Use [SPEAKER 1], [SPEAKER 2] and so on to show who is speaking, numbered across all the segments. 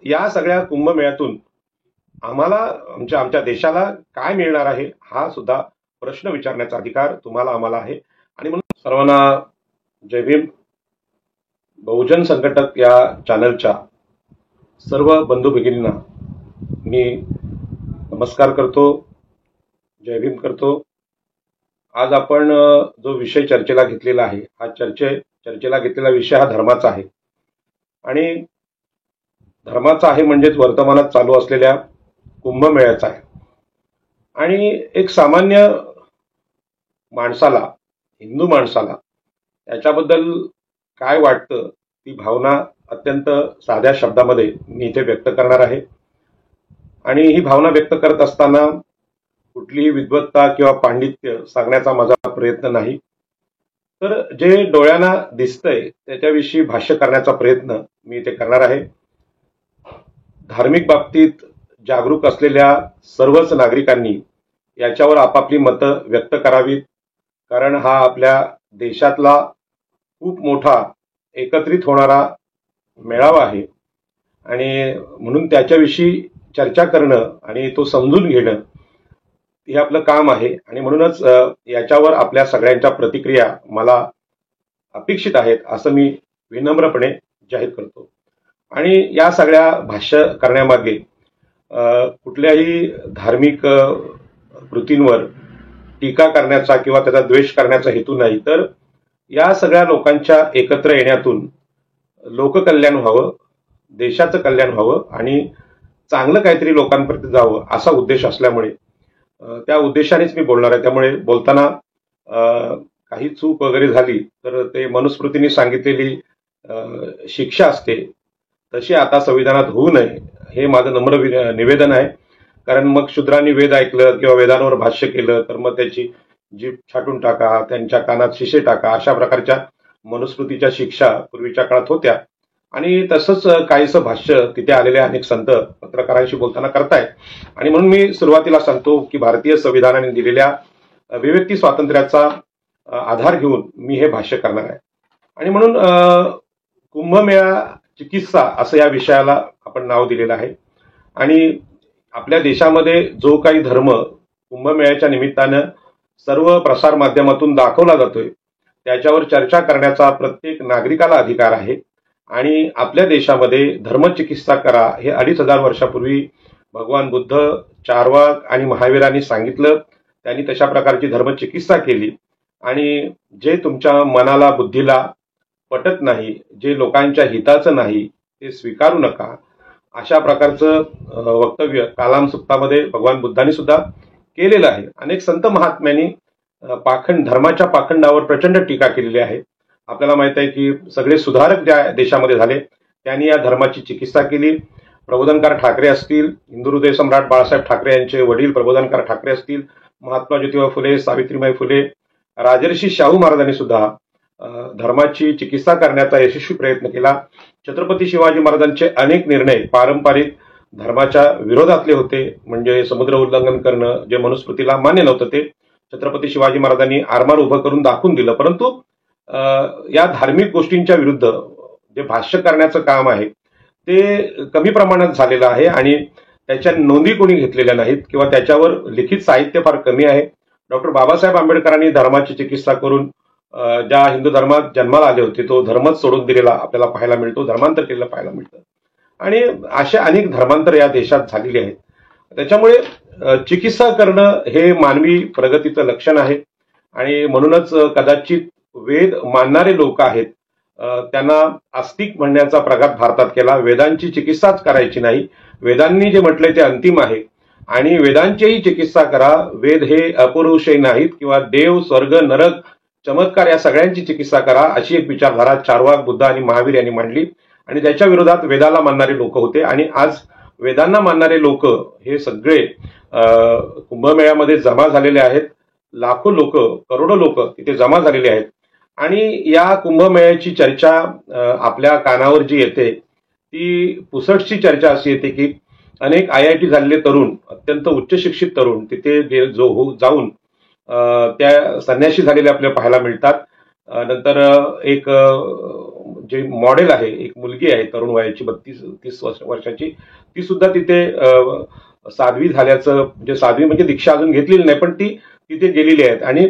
[SPEAKER 1] या सगळ्या कुंभमेळ्यातून आम्हाला आमच्या देशाला काय मिळणार आहे हा सुद्धा प्रश्न विचारण्याचा अधिकार तुम्हाला आम्हाला आहे। आणि म्हणून सर्वांना जय भीम। बहुजन संघटक या चॅनलच्या सर्व बंधू भगिनींना मी नमस्कार करतो, जय भीम करतो। आज आपण जो विषय चर्चेला घेतलेला आहे हा चर्चेला घेतलेला विषय हा धर्माचा आहे। आणि धर्माचा आहे म्हणजेच वर्तमानात चालू असलेल्या कुंभमेळ्याचा आहे। आणि एक सामान्य माणसाला, हिंदू माणसाला याच्याबद्दल काय वाटतं ती भावना अत्यंत साध्या शब्दामध्ये मी इथे व्यक्त करणार आहे। आणि ही भावना व्यक्त करत असताना कुठलीही विद्वत्ता किंवा पांडित्य सांगण्याचा माझा प्रयत्न नाही, तर जे डोळ्यांना दिसतंय त्याच्याविषयी भाष्य करण्याचा प्रयत्न मी इथे करणार आहे। धार्मिक बाबतीत जागरूक असलेल्या सर्वच नागरिकांनी याच्यावर आपापली मतं व्यक्त करावीत, कारण हा आपल्या देशातला खूप मोठा एकत्रित होणारा मेळावा आहे। आणि म्हणून त्याच्याविषयी चर्चा करणं आणि तो समजून घेणं हे आपलं काम आहे। आणि म्हणूनच याच्यावर आपल्या सगळ्यांच्या प्रतिक्रिया मला अपेक्षित आहेत असं मी विनम्रपणे जाहीर करतो। आणि या सगळ्या भाष्य करण्यामागे कुठल्याही धार्मिक कृतींवर टीका करण्याचा किंवा त्याचा द्वेष करण्याचा हेतू नाही, तर या सगळ्या लोकांच्या एकत्र येण्यातून लोककल्याण व्हावं, देशाचं कल्याण व्हावं आणि चांगलं काहीतरी लोकांपर्यंत जावं असा उद्देश असल्यामुळे त्या उद्देशानेच मी बोलणार आहे। त्यामुळे बोलताना काही चूक वगैरे झाली तर ते मनुस्मृतीने सांगितलेली शिक्षा असते तशी आता संविधानात होऊ नये हे माझं नम्र निवेदन आहे। कारण मग शूद्रांनी वेद ऐकलं किंवा वेदांवर भाष्य केलं तर मग त्याची जीभ छाटून टाका, त्यांच्या कानात शिशे टाका, अशा प्रकारच्या मनुस्मृतीच्या शिक्षा पूर्वीच्या काळात होत्या। आणि तसंच काहीसं भाष्य तिथे आलेले अनेक संत पत्रकारांशी बोलताना करतायत। आणि म्हणून मी सुरुवातीला सांगतो की भारतीय संविधानाने दिलेल्या अभिव्यक्ती स्वातंत्र्याचा आधार घेऊन मी हे भाष्य करणार आहे। आणि म्हणून कुंभमेळा चिकित्सा असं या विषयाला आपण नाव दिलेलं आहे। आणि आपल्या देशामध्ये जो काही धर्म कुंभमेळ्याच्या निमित्तानं सर्व प्रसार माध्यमातून दाखवला जातोय त्याच्यावर चर्चा करण्याचा प्रत्येक नागरिकाला अधिकार आहे। आणि आपल्या देशामध्ये धर्मचिकित्सा करा हे 2500 वर्षापूर्वी भगवान बुद्ध, चार्वाक आणि महावीरांनी सांगितलं। त्यांनी तशा प्रकारची धर्मचिकित्सा केली। आणि जे तुमच्या मनाला, बुद्धीला पटत नाही, जे लोकांच्या हिताचं नाही ते स्वीकारू नका, अशा प्रकारचं वक्तव्य कालाम सुक्तामध्ये भगवान बुद्धांनी सुद्धा केलेलं आहे। अनेक संत महात्म्यांनी धर्माच्या पाखंडावर प्रचंड टीका केलेली आहे। आपल्याला माहित आहे की सगळे सुधारक ज्या देशामध्ये झाले त्यांनी या धर्माची चिकित्सा केली। प्रबोधनकार ठाकरे असतील, हिंदू हृदय सम्राट बाळासाहेब ठाकरे यांचे वडील प्रबोधनकार ठाकरे असतील, महात्मा ज्योतिबा फुले, सावित्रीबाई फुले, राजर्षी शाहू महाराजांनी सुद्धा धर्माची चिकित्सा करण्याचा यशस्वी प्रयत्न केला। छत्रपती शिवाजी महाराजांचे अनेक निर्णय पारंपरिक धर्माच्या विरोधातले होते, म्हणजे समुद्र उल्लंघन करणं जे मनुस्मृतीला मान्य नव्हतं ते छत्रपती शिवाजी महाराजांनी आरमार उभं करून दाखवून दिलं। परंतु या धार्मिक गोष्टींच्या विरुद्ध जे भाष्य करण्याचं काम आहे ते कमी प्रमाणात झालेलं आहे आणि त्याच्या नोंदी कोणी घेतलेल्या नाहीत किंवा त्याच्यावर लिखित साहित्य फार कमी आहे। डॉक्टर बाबासाहेब आंबेडकरांनी धर्माची चिकित्सा करून ज्या हिंदू धर्मात जन्माला आले होते तो धर्मच सोडून दिलेला आपल्याला पाहायला मिळतो, धर्मांतर केलेलं पाहायला मिळतं। आणि अशा अनेक धर्मांतर या देशात झालेली आहेत। त्याच्यामुळे चिकित्सा करणं हे मानवी प्रगतीचं लक्षण आहे। आणि म्हणूनच कदाचित वेद मानणारे लोक आहेत त्यांना आस्तिक म्हणण्याचा प्रघात भारतात केला। वेदांची चिकित्साच करायची नाही, वेदांनी जे म्हटलंय ते अंतिम आहे आणि वेदांचीही चिकित्सा करा। वेद हे अपौरुषेय नाहीत किंवा देव, स्वर्ग, नरक, चमत्कार या सगळ्यांची चिकित्सा करा, अशी एक विचारधारा चार्वाक, बुद्ध आणि महावीर यांनी मांडली। आणि त्याच्या विरोधात वेदाला मानणारे लोक होते। आणि आज वेदांना मानणारे लोक हे सगळे कुंभमेळ्यामध्ये जमा झालेले आहेत। लाखो लोक, करोडो लोक तिथे जमा झालेले आहेत। आणि या कुंभमेळ्याची चर्चा आपल्या कानावर जी येते ती पुसटची चर्चा अशी येते की अनेक IIT झालेले तरुण, अत्यंत उच्च शिक्षित तरुण तिथे जाऊन त्या संन्याशी झालेले आपल्याला पाहायला मिळतात। नंतर एक जे मॉडेल आहे, एक मुलगी आहे तरुण वयाची 32-30 वर्षाची, ती सुद्धा तिथे साध्वी झाल्याचं, म्हणजे साध्वी म्हणजे दीक्षा अजून घेतलेली नाही, पण ती तिथे गेलेली आहेत. आणि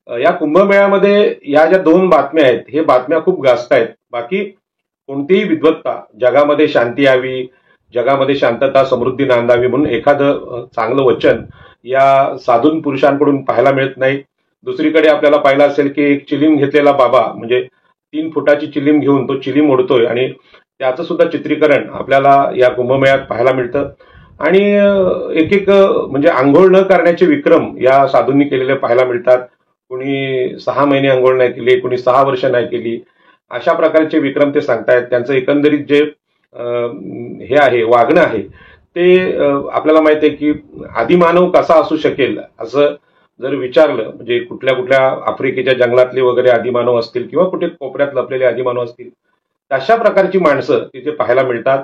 [SPEAKER 1] या कुंभमेळ्यामध्ये या ज्या 2 बातम्या आहेत, हे बातम्या खूप गाजत आहेत. बाकी कोणतीही विद्वत्ता, जगामध्ये शांती यावी, जगामध्ये शांतता समृद्धी नांदावी म्हणून एखादं चांगलं वचन या साधून पुरुषांकडून पाहायला मिळत नाही. दुसरीकडे आपल्याला पाहिलं असेल की एक चिलीम घेतलेला बाबा, म्हणजे 3 फुटाची चिलीम घेऊन तो चिलीम ओढतोय, आणि त्याचं सुद्धा चित्रीकरण आपल्याला या कुंभमेळ्यात पाहायला मिळतं. आणि एक एक म्हणजे आंघोळ न करण्याचे विक्रम या साधूंनी केलेले पाहायला मिळतात. कुणी 6 महिने आंघोळ नाही केली, कुणी 6 वर्ष नाही केली, अशा प्रकारचे विक्रम ते सांगतायत. त्यांचं एकंदरीत जे हे आहे, वागणं आहे, ते आपल्याला माहिती आहे की आदिमानव कसा असू शकेल असं जर विचारलं, म्हणजे कुठल्या कुठल्या आफ्रिकेच्या जंगलातले वगैरे आदिमानव असतील किंवा कुठे कोपऱ्यात लपलेले आदिमानव असतील, तशा प्रकारची माणसं तिथे पाहायला मिळतात.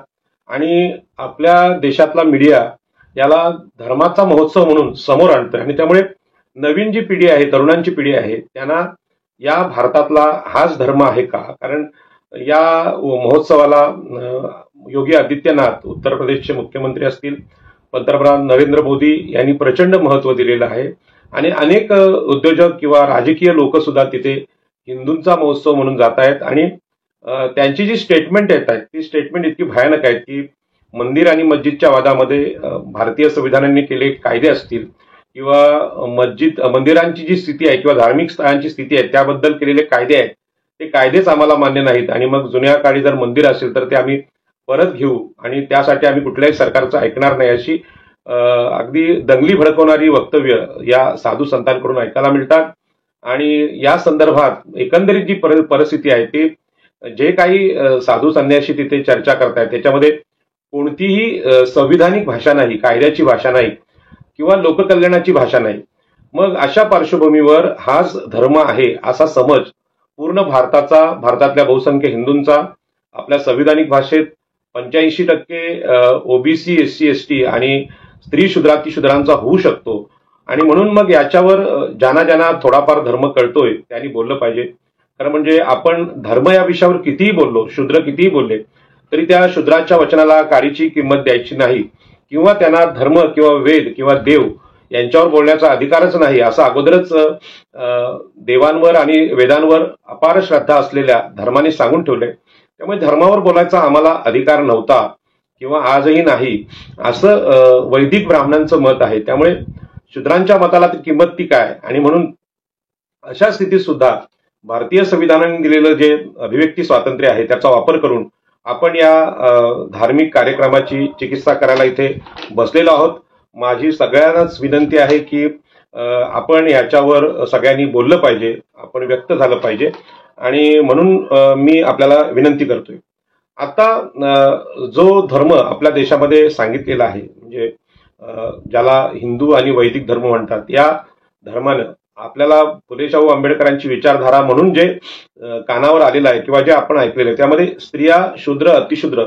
[SPEAKER 1] आणि आपल्या देशातला मीडिया याला धर्माचा महोत्सव म्हणून समोर आणतोय, आणि त्यामुळे नवीन जी पिढी आहे, तरुणांची पिढी आहे, त्यांना या भारतातला हाच धर्म आहे का? कारण या महोत्सवाला योगी आदित्यनाथ, उत्तर प्रदेशचे मुख्यमंत्री असतील, पंतप्रधान नरेंद्र मोदी यांनी प्रचंड महत्व दिलेलं आहे. आणि अनेक उद्योजक किंवा राजकीय लोक सुद्धा तिथे हिंदूंचा महोत्सव म्हणून जात आहेत. आणि त्यांची जी स्टेटमेंट येत आहेत, ती स्टेटमेंट इतकी भयानक आहेत की मंदिर आणि मस्जिदच्या वादामध्ये भारतीय संविधानाने केलेले कायदे असतील, किंवा मंदिरांची जी स्थिती आहे किंवा धार्मिक स्थळांची स्थिती आहे त्याबद्दल केलेले कायदे आहेत, ते कायदेच आम्हाला मान्य नाहीत. आणि मग जुन्या काळी जर मंदिर असेल तर ते आम्ही परत घेऊ, आणि त्यासाठी आम्ही कुठल्याही सरकारचं ऐकणार नाही, अशी अगदी दंगली भडकवणारी वक्तव्य या साधू संतांकडून ऐकायला मिळतात. आणि या संदर्भात एकंदरीत जी परिस्थिती आहे, ती जे काही साधू संन्यासी तिथे चर्चा करतायत त्याच्यामध्ये कोणतीही संविधानिक भाषा नाही, कायद्याची भाषा नाही, किंवा लोककल्याणाची भाषा नाही. मग अशा पार्श्वभूमीवर हाच धर्म आहे असा समज पूर्ण भारतातल्या बहुसंख्य हिंदूंचा आपल्या संविधानिक भाषेत 85% ओबीसी, एससी, एसटी आणि स्त्री शूद्रांचा होऊ शकतो. आणि म्हणून मग याच्यावर ज्यांना थोडाफार धर्म कळतोय त्यांनी बोललं पाहिजे. खरं म्हणजे आपण धर्म या विषयावर कितीही बोललो, शूद्र कितीही बोलले, तरी त्या शूद्राच्या वचनाला काडीची किंमत द्यायची नाही, किंवा त्यांना धर्म किंवा वेद किंवा देव यांच्यावर बोलण्याचा अधिकारच नाही, असं अगोदरच देवांवर आणि वेदांवर अपार श्रद्धा असलेल्या धर्माने सांगून ठेवलंय. त्यामुळे धर्मावर बोलायचा आम्हाला अधिकार नव्हता किंवा आजही नाही, असं वैदिक ब्राह्मणांचं मत आहे. त्यामुळे शूद्रांच्या मताला किंमत ती काय? आणि म्हणून अशा स्थितीत सुद्धा भारतीय संविधानाने दिलेलं जे अभिव्यक्ती स्वातंत्र्य आहे त्याचा वापर करून आपण या धार्मिक कार्यक्रमाची चिकित्सा करायला इथे बसलेलो आहोत. माझी सगळ्यांनाच विनंती आहे की आपण याच्यावर सगळ्यांनी बोललं पाहिजे, आपण व्यक्त झालं पाहिजे. आणि म्हणून मी आपल्याला विनंती करतोय, आता जो धर्म आपल्या देशामध्ये सांगितलेला आहे, म्हणजे ज्याला हिंदू आणि वैदिक धर्म म्हणतात, या धर्मानं आपल्याला फुले शाहू आंबेडकरांची विचारधारा म्हणून जे कानावर आलेलं आहे किंवा जे आपण ऐकलेलं आहे, त्यामध्ये स्त्रिया, शूद्र, अतिशूद्र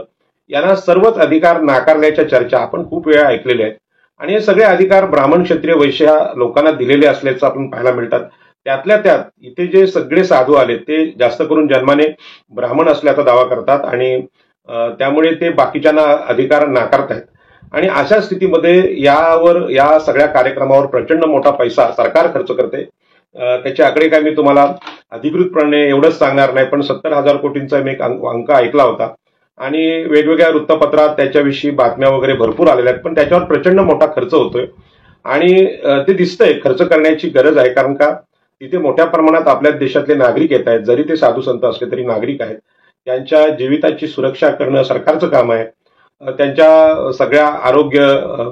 [SPEAKER 1] यांना सर्वच अधिकार नाकारण्याच्या चर्चा आपण खूप वेळा ऐकलेल्या आहेत. आणि हे सगळे अधिकार ब्राह्मण, क्षत्रिय, वैश्य लोकांना दिलेले असल्याचं आपण पाहायला मिळतात. त्यातल्या त्यात इथे जे सगळे साधू आले ते जास्त करून जन्माने ब्राह्मण असल्याचा दावा करतात, आणि त्यामुळे ते बाकीच्यांना अधिकार नाकारतायत. आणि अशा स्थितीमध्ये या सगळ्या कार्यक्रमावर प्रचंड मोठा पैसा सरकार खर्च करते. त्याचे आकडे काय मी तुम्हाला अधिकृतपणे एवढंच सांगणार नाही, पण 70,000 कोटींचा मी एक अंक ऐकला होता, आणि वेगवेगळ्या वृत्तपत्रात त्याच्याविषयी बातम्या वगैरे भरपूर आलेल्या आहेत. पण त्याच्यावर प्रचंड मोठा खर्च होतोय, आणि ते दिसतंय खर्च करण्याची गरज आहे. कारण का, तिथे मोठ्या प्रमाणात आपल्या देशातले नागरिक येत आहेत, जरी ते साधू संत असले तरी नागरिक आहेत. त्यांच्या जीविताची सुरक्षा करणं सरकारचं काम आहे. त्यांच्या सगळ्या आरोग्य,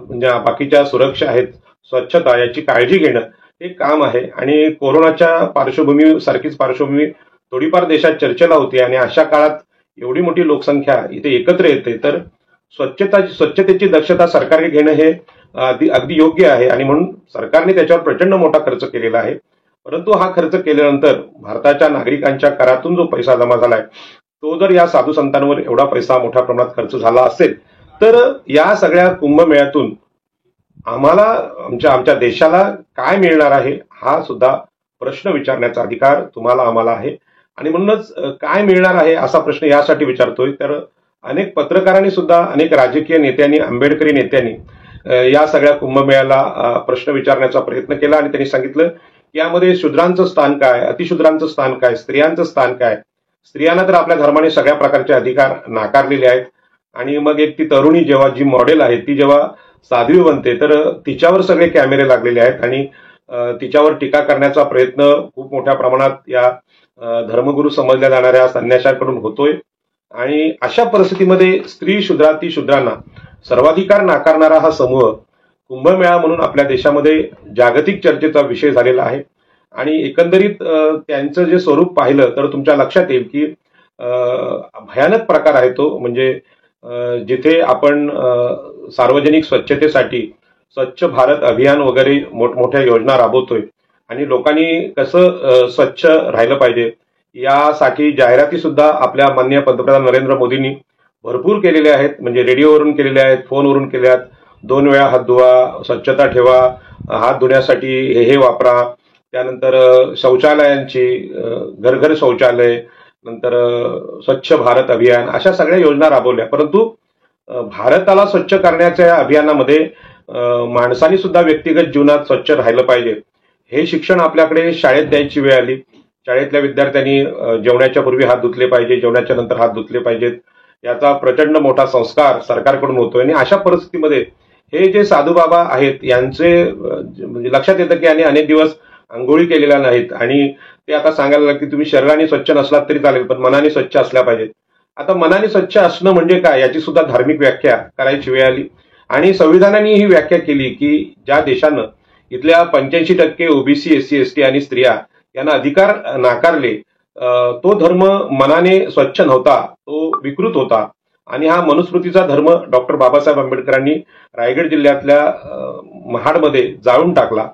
[SPEAKER 1] म्हणजे बाकीच्या सुरक्षा आहेत, स्वच्छता याची काळजी घेणं हे काम आहे. आणि कोरोनाच्या सारखीच पार्श्वभूमी थोडीफार देशात चर्चेला होती, आणि अशा काळात एवढी मोठी लोकसंख्या इथे एकत्र येते, तर स्वच्छतेची दक्षता सरकारने घेणं हे अगदी योग्य आहे. आणि म्हणून सरकारने त्याच्यावर प्रचंड मोठा खर्च केलेला आहे. परंतु हा खर्च केल्यानंतर भारताच्या नागरिकांच्या करातून जो पैसा जमा झालाय, तो जर या साधू संतांवर एवढा पैसा मोठ्या प्रमाणात खर्च झाला असेल, तर या सगळ्या कुंभमेळ्यातून आम्हाला आमच्या देशाला काय मिळणार आहे, हा सुद्धा प्रश्न विचारण्याचा अधिकार तुम्हाला आम्हाला आहे. आणि म्हणूनच काय मिळणार आहे असा प्रश्न यासाठी विचारतोय. तर अनेक पत्रकारांनी सुद्धा, अनेक राजकीय नेत्यांनी, आंबेडकरी नेत्यांनी या सगळ्या कुंभमेळ्याला प्रश्न विचारण्याचा प्रयत्न केला आणि त्यांनी सांगितलं की यामध्ये शूद्रांचं स्थान काय, अतिशूद्रांचं स्थान काय, स्त्रियांचं स्थान काय. स्त्रियांना तर आपल्या धर्माने सगळ्या प्रकारचे अधिकार नाकारलेले आहेत. आणि मग एक ती तरुणी जेव्हा, जी मॉडेल आहे ती जेव्हा साध्वी बनते, तर तिच्यावर सगळे कॅमेरे लागलेले आहेत आणि तिच्यावर टीका करण्याचा प्रयत्न खूप मोठ्या प्रमाणात या धर्मगुरू समजल्या जाणाऱ्या संन्याशांकडून होतोय. आणि अशा परिस्थितीमध्ये स्त्री शूद्राती शूद्रांना सर्वाधिकार नाकारणारा हा समूह कुंभमेळा म्हणून आपल्या देशामध्ये जागतिक चर्चेचा विषय झालेला आहे. आणि एकंदरीत त्यांचं जे स्वरूप पाहिलं तर तुमच्या लक्षात येईल की भयानक प्रकार आहे तो. म्हणजे जिथे आपण सार्वजनिक स्वच्छतेसाठी स्वच्छ भारत अभियान वगैरे मोठमोठ्या योजना राबवतोय आणि लोकांनी कसं स्वच्छ राहिलं पाहिजे यासाठी जाहिराती सुद्धा आपल्या माननीय पंतप्रधान नरेंद्र मोदींनी भरपूर केलेल्या आहेत. म्हणजे रेडिओवरून केलेल्या आहेत, फोनवरून केल्या आहेत. 2 वेळा हात धुवा, स्वच्छता ठेवा, हात धुण्यासाठी हे वापरा, त्यानंतर शौचालयांची घर शौचालय, नंतर स्वच्छ भारत अभियान, अशा सगळ्या योजना राबवल्या. परंतु भारताला स्वच्छ करण्याच्या अभियानामध्ये माणसांनी सुद्धा व्यक्तिगत जीवनात स्वच्छ राहिलं पाहिजे हे शिक्षण आपल्याकडे शाळेत द्यायची वेळ आली. शाळेतल्या विद्यार्थ्यांनी जेवणाच्या पूर्वी हात धुतले पाहिजे, जेवणाच्या नंतर हात धुतले पाहिजेत, याचा प्रचंड मोठा संस्कार सरकारकडून होतोय. आणि अशा परिस्थितीमध्ये हे जे साधू बाबा आहेत यांचे म्हणजे लक्षात येतं की यांनी अनेक दिवस आंघोळी केलेल्या नाहीत आणि ते आता सांगायला लागले की तुम्ही शरीराने स्वच्छ नसलात तरी चालेल पण मनाने स्वच्छ असल्या पाहिजेत. आता मनाने स्वच्छ असणं म्हणजे काय याची सुद्धा धार्मिक व्याख्या करायची वेळ आली. आणि संविधानाने ही व्याख्या केली की ज्या देशानं इथल्या 85% ओबीसी, एससी, एसटी आणि स्त्रिया यांना अधिकार नाकारले, तो धर्म मनाने स्वच्छ नव्हता, तो विकृत होता. आणि हा मनुस्मृतीचा धर्म डॉक्टर बाबासाहेब आंबेडकरांनी रायगड जिल्ह्यातल्या महाडमध्ये जाळून टाकला.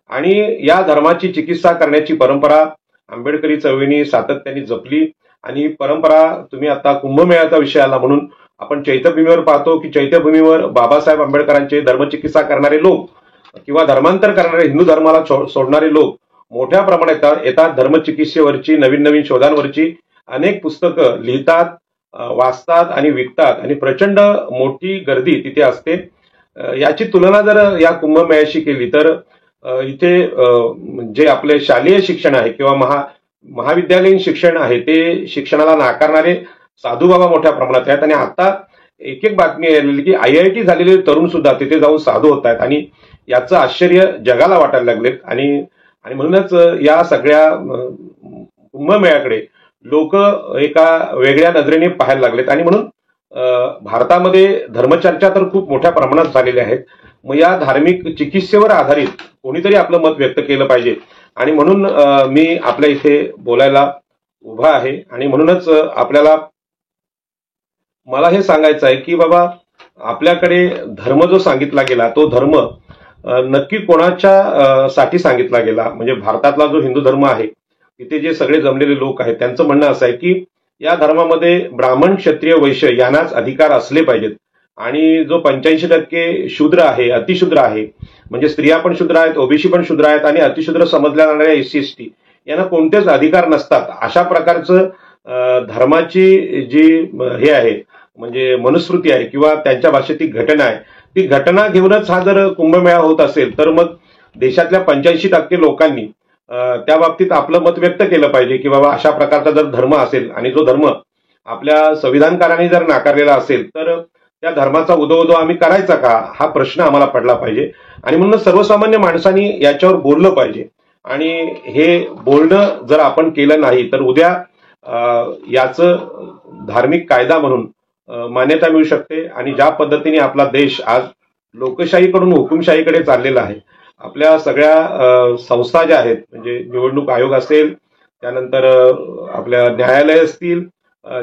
[SPEAKER 1] आणि या धर्माची चिकित्सा करण्याची परंपरा आंबेडकरी चळवळीने सातत्याने जपली. आणि परंपरा, तुम्ही आता कुंभमेळ्याचा विषय आला म्हणून आपण चैत्यभूमीवर पाहतो की चैत्यभूमीवर बाबासाहेब आंबेडकरांचे धर्मचिकित्सा करणारे लोक किंवा धर्मांतर करणारे, हिंदू धर्माला सोडणारे लोक मोठ्या प्रमाणात येतात. धर्मचिकित्सेवरची, नवीन नवीन शोधांवरची अनेक पुस्तकं लिहितात, वाचतात आणि विकतात आणि प्रचंड मोठी गर्दी तिथे असते. याची तुलना जर या कुंभमेळ्याशी केली तर इथे जे आपले शालेय शिक्षण आहे किंवा महाविद्यालयीन शिक्षण आहे ते शिक्षणाला नाकारणारे साधू बाबा मोठ्या प्रमाणात आहेत. आणि आता एक बातमी आलेली की IIT झालेले तरुण सुद्धा तिथे जाऊन साधू होत आहेत आणि याचं आश्चर्य जगाला वाटायला लागलेत. आणि म्हणूनच या सगळ्या कुंभमेळ्याकडे लोक एका वेगळ्या नजरेने पाहायला लागलेत. आणि म्हणून भारतामध्ये धर्मचर्चा तर खूप मोठ्या प्रमाणात झालेल्या आहेत. मग या धार्मिक चिकित्सेवर आधारित कोणीतरी आपलं मत व्यक्त केलं पाहिजे. आणि म्हणून मी आपल्या इथे बोलायला उभा आहे. आणि म्हणूनच मला हे सांगायचं आहे की बाबा, आपल्याकडे धर्म जो सांगितला गेला तो धर्म नक्की कोणाच्या साठी सांगितला गेला. म्हणजे भारतातला जो हिंदू धर्म आहे तिथे जे सगळे जमलेले लोक आहेत त्यांचं म्हणणं असं आहे की या धर्मामध्ये ब्राह्मण, क्षत्रिय, वैश्य यांनाच अधिकार असले पाहिजेत. आणि जो 85% शूद्र आहे, अतिशूद्र आहे, म्हणजे स्त्रिया पण शूद्र आहेत, ओबीसी पण शूद्र आहेत आणि अतिशूद्र समजल्या जाणाऱ्या एससी, एसटी यांना कोणतेच अधिकार नसतात. अशा प्रकारचं धर्माची जी हे आहे म्हणजे मनुस्मृती आहे किंवा त्यांच्या भाषेत ती घटना आहे, ती घटना घेऊनच हा जर कुंभमेळा होत असेल तर मग देशातल्या 85% लोकांनी त्या बाबतीत आपलं मत व्यक्त केलं पाहिजे की बाबा अशा प्रकारचा जर धर्म असेल आणि जो धर्म आपल्या संविधानकारांनी जर नाकारलेला असेल तर त्या धर्माचा उदो आम्ही करायचा का, हा प्रश्न आम्हाला पडला पाहिजे. आणि म्हणून सर्वसामान्य माणसांनी याच्यावर बोललं पाहिजे. आणि हे बोलणं जर आपण केलं नाही तर उद्या याचं धार्मिक कायदा म्हणून मान्यता मिळू शकते. आणि ज्या पद्धतीने आपला देश आज लोकशाहीकडून हुकुमशाहीकडे चाललेला आहे, आपल्या सगळ्या संस्था ज्या आहेत म्हणजे निवडणूक आयोग असेल, त्यानंतर आपल्या न्यायालय असतील,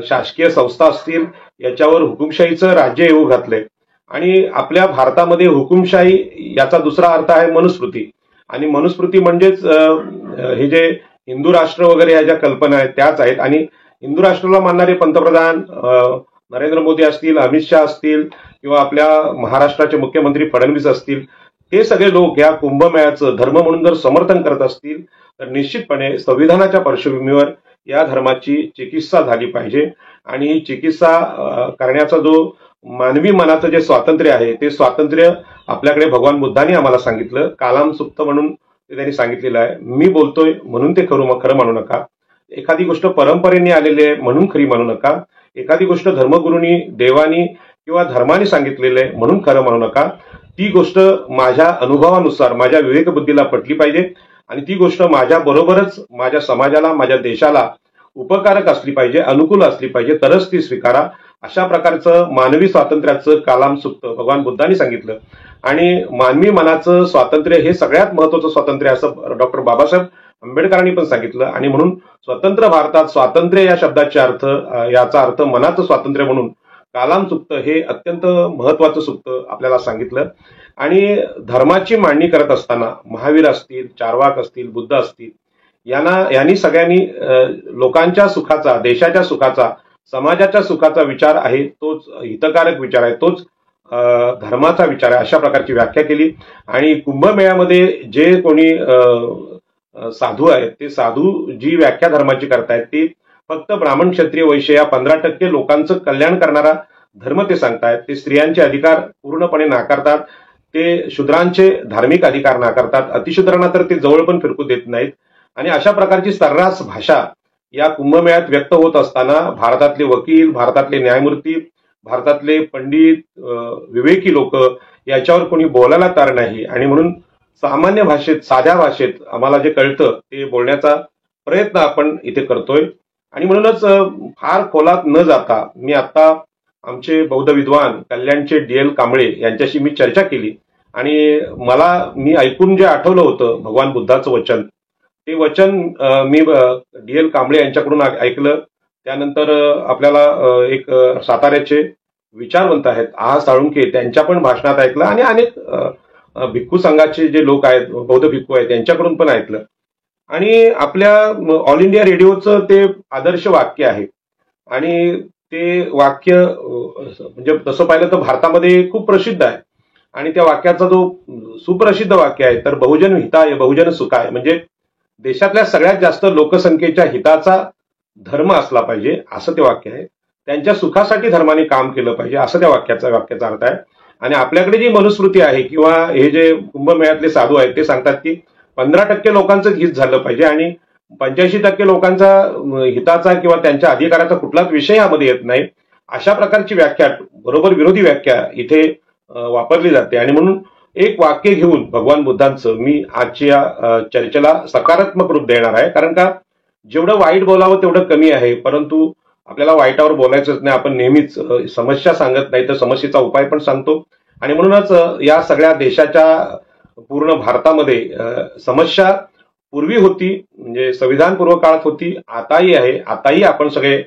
[SPEAKER 1] शासकीय संस्था असतील, याच्यावर हुकुमशाहीचं राज्य येऊ घातलंय. आणि आपल्या भारतामध्ये हुकुमशाही याचा दुसरा अर्थ आहे मनुस्मृती. आणि मनुस्मृती म्हणजेच हे जे हिंदू राष्ट्र वगैरे ह्या ज्या कल्पना आहेत त्याच आहेत. आणि हिंदू राष्ट्राला मानणारे पंतप्रधान नरेंद्र मोदी असतील, अमित शहा असतील किंवा आपल्या महाराष्ट्राचे मुख्यमंत्री फडणवीस असतील, हे सगळे लोक या कुंभमेळ्याचं धर्म म्हणून जर समर्थन करत असतील तर निश्चितपणे संविधानाच्या पार्श्वभूमीवर या धर्माची चिकित्सा झाली पाहिजे आणि ही चिकित्सा करण्याचा जो मानवी मनाचं जे स्वातंत्र्य आहे ते स्वातंत्र्य आपल्याकडे भगवान बुद्धांनी आम्हाला सांगितलं. कालाम सुप्त म्हणून ते त्यांनी सांगितलेलं आहे. मी बोलतोय म्हणून ते खरं मानू नका. एखादी गोष्ट परंपरेने आलेली आहे म्हणून खरी मानू नका. एखादी गोष्ट धर्मगुरूंनी, देवानी किंवा धर्माने सांगितलेलं आहे म्हणून खरं मानू नका. ती गोष्ट माझ्या अनुभवानुसार माझ्या विवेकबुद्धीला पटली पाहिजे आणि ती गोष्ट माझ्या बरोबरच माझ्या समाजाला, माझ्या देशाला उपकारक असली पाहिजे, अनुकूल असली पाहिजे, तरच ती स्वीकारा. अशा प्रकारचं मानवी स्वातंत्र्याचं कालाम सुप्त भगवान बुद्धांनी सांगितलं. आणि मानवी मनाचं स्वातंत्र्य हे सगळ्यात महत्वाचं स्वातंत्र्य असं डॉक्टर बाबासाहेब आंबेडकरांनी पण सांगितलं. आणि म्हणून स्वतंत्र भारतात स्वातंत्र्य या शब्दाचे अर्थ, याचा अर्थ मनाचं स्वातंत्र्य म्हणून कालाम सुप्त हे अत्यंत महत्वाचं सुप्त आपल्याला सांगितलं. आणि धर्माची मांडणी करत असताना महावीर असतील, चार्वाक असतील, बुद्ध असतील, यांनी सगळ्यांनी लोकांच्या सुखाचा, देशाच्या सुखाचा, समाजाच्या सुखाचा विचार आहे, तोच हितकारक विचार आहे, तोच धर्माचा विचार आहे, अशा प्रकारची व्याख्या केली. आणि कुंभमेळ्यामध्ये जे कोणी साधू आहेत ते साधू जी व्याख्या धर्माची करतायत ती फक्त ब्राह्मण, क्षत्रिय, वैश्य या 15% लोकांचं कल्याण करणारा धर्म ते सांगतायत. ते स्त्रियांचे अधिकार पूर्णपणे नाकारतात, ते शूद्रांचे धार्मिक अधिकार नाकारतात, अतिशूद्रांना तर ते जवळ पण फिरकू देत नाहीत. आणि अशा प्रकारची सर्रास भाषा या कुंभमेळ्यात व्यक्त होत असताना भारतातले वकील, भारतातले न्यायमूर्ती, भारतातले पंडित, विवेकी लोक याच्यावर कोणी बोलायला तयार नाही. आणि म्हणून सामान्य भाषेत, साध्या भाषेत आम्हाला जे कळतं ते बोलण्याचा प्रयत्न आपण इथे करतोय. आणि म्हणूनच फार खोलात न जाता मी आता आमचे बौद्ध विद्वान कल्याणचे DL कांबळे यांच्याशी मी चर्चा केली. आणि मी ऐकून जे आठवलं होतं भगवान बुद्धाचं वचन, ते वचन मी DL कांबळे यांच्याकडून ऐकलं. त्यानंतर आपल्याला एक साताऱ्याचे विचारवंत आहेत आहा साळुंके, त्यांच्या पण भाषणात ऐकलं. आणि अनेक भिक्खू संघाचे जे लोक आहेत, बौद्ध भिक्खू आहेत, त्यांच्याकडून पण ऐकलं. आणि आपल्या ऑल इंडिया रेडिओचं ते आदर्श वाक्य आहे. आणि ते वाक्य म्हणजे तसं पाहिलं तर भारतामध्ये खूप प्रसिद्ध आहे. आणि त्या वाक्याचा जो सुप्रसिद्ध वाक्य आहे तर बहुजन हिताय बहुजन सुखाय, म्हणजे देशातल्या सगळ्यात जास्त लोकसंख्येच्या हिताचा धर्म असला पाहिजे असं ते वाक्य आहे. त्यांच्या सुखासाठी धर्माने काम केलं पाहिजे असं त्या वाक्याचा अर्थ आहे. आणि आपल्याकडे जी मनुस्मृती आहे किंवा हे जे कुंभमेळ्यातले साधू आहेत ते सांगतात की 15% लोकांचं हित झालं पाहिजे आणि 85% लोकांचा हिताचा किंवा त्यांच्या अधिकाराचा कुठलाच विषय यामध्ये येत नाही. अशा प्रकारची व्याख्या, बरोबर विरोधी व्याख्या इथे वापरली जाते. आणि म्हणून एक वाक्य घेऊन भगवान बुद्धांचं मी आजच्या चर्चेला सकारात्मक रूप देणार आहे. कारण का, जेवढं वाईट बोलावं तेवढं कमी आहे, परंतु आपल्याला वाईटावर बोलायचंच नाही. आपण नेहमीच समस्या सांगत नाही तर समस्येचा उपाय पण सांगतो. आणि म्हणूनच या सगळ्या देशाच्या, पूर्ण भारतामध्ये समस्या पूर्वी होती, म्हणजे संविधानपूर्व काळात होती, आताही आहे. आताही आपण सगळे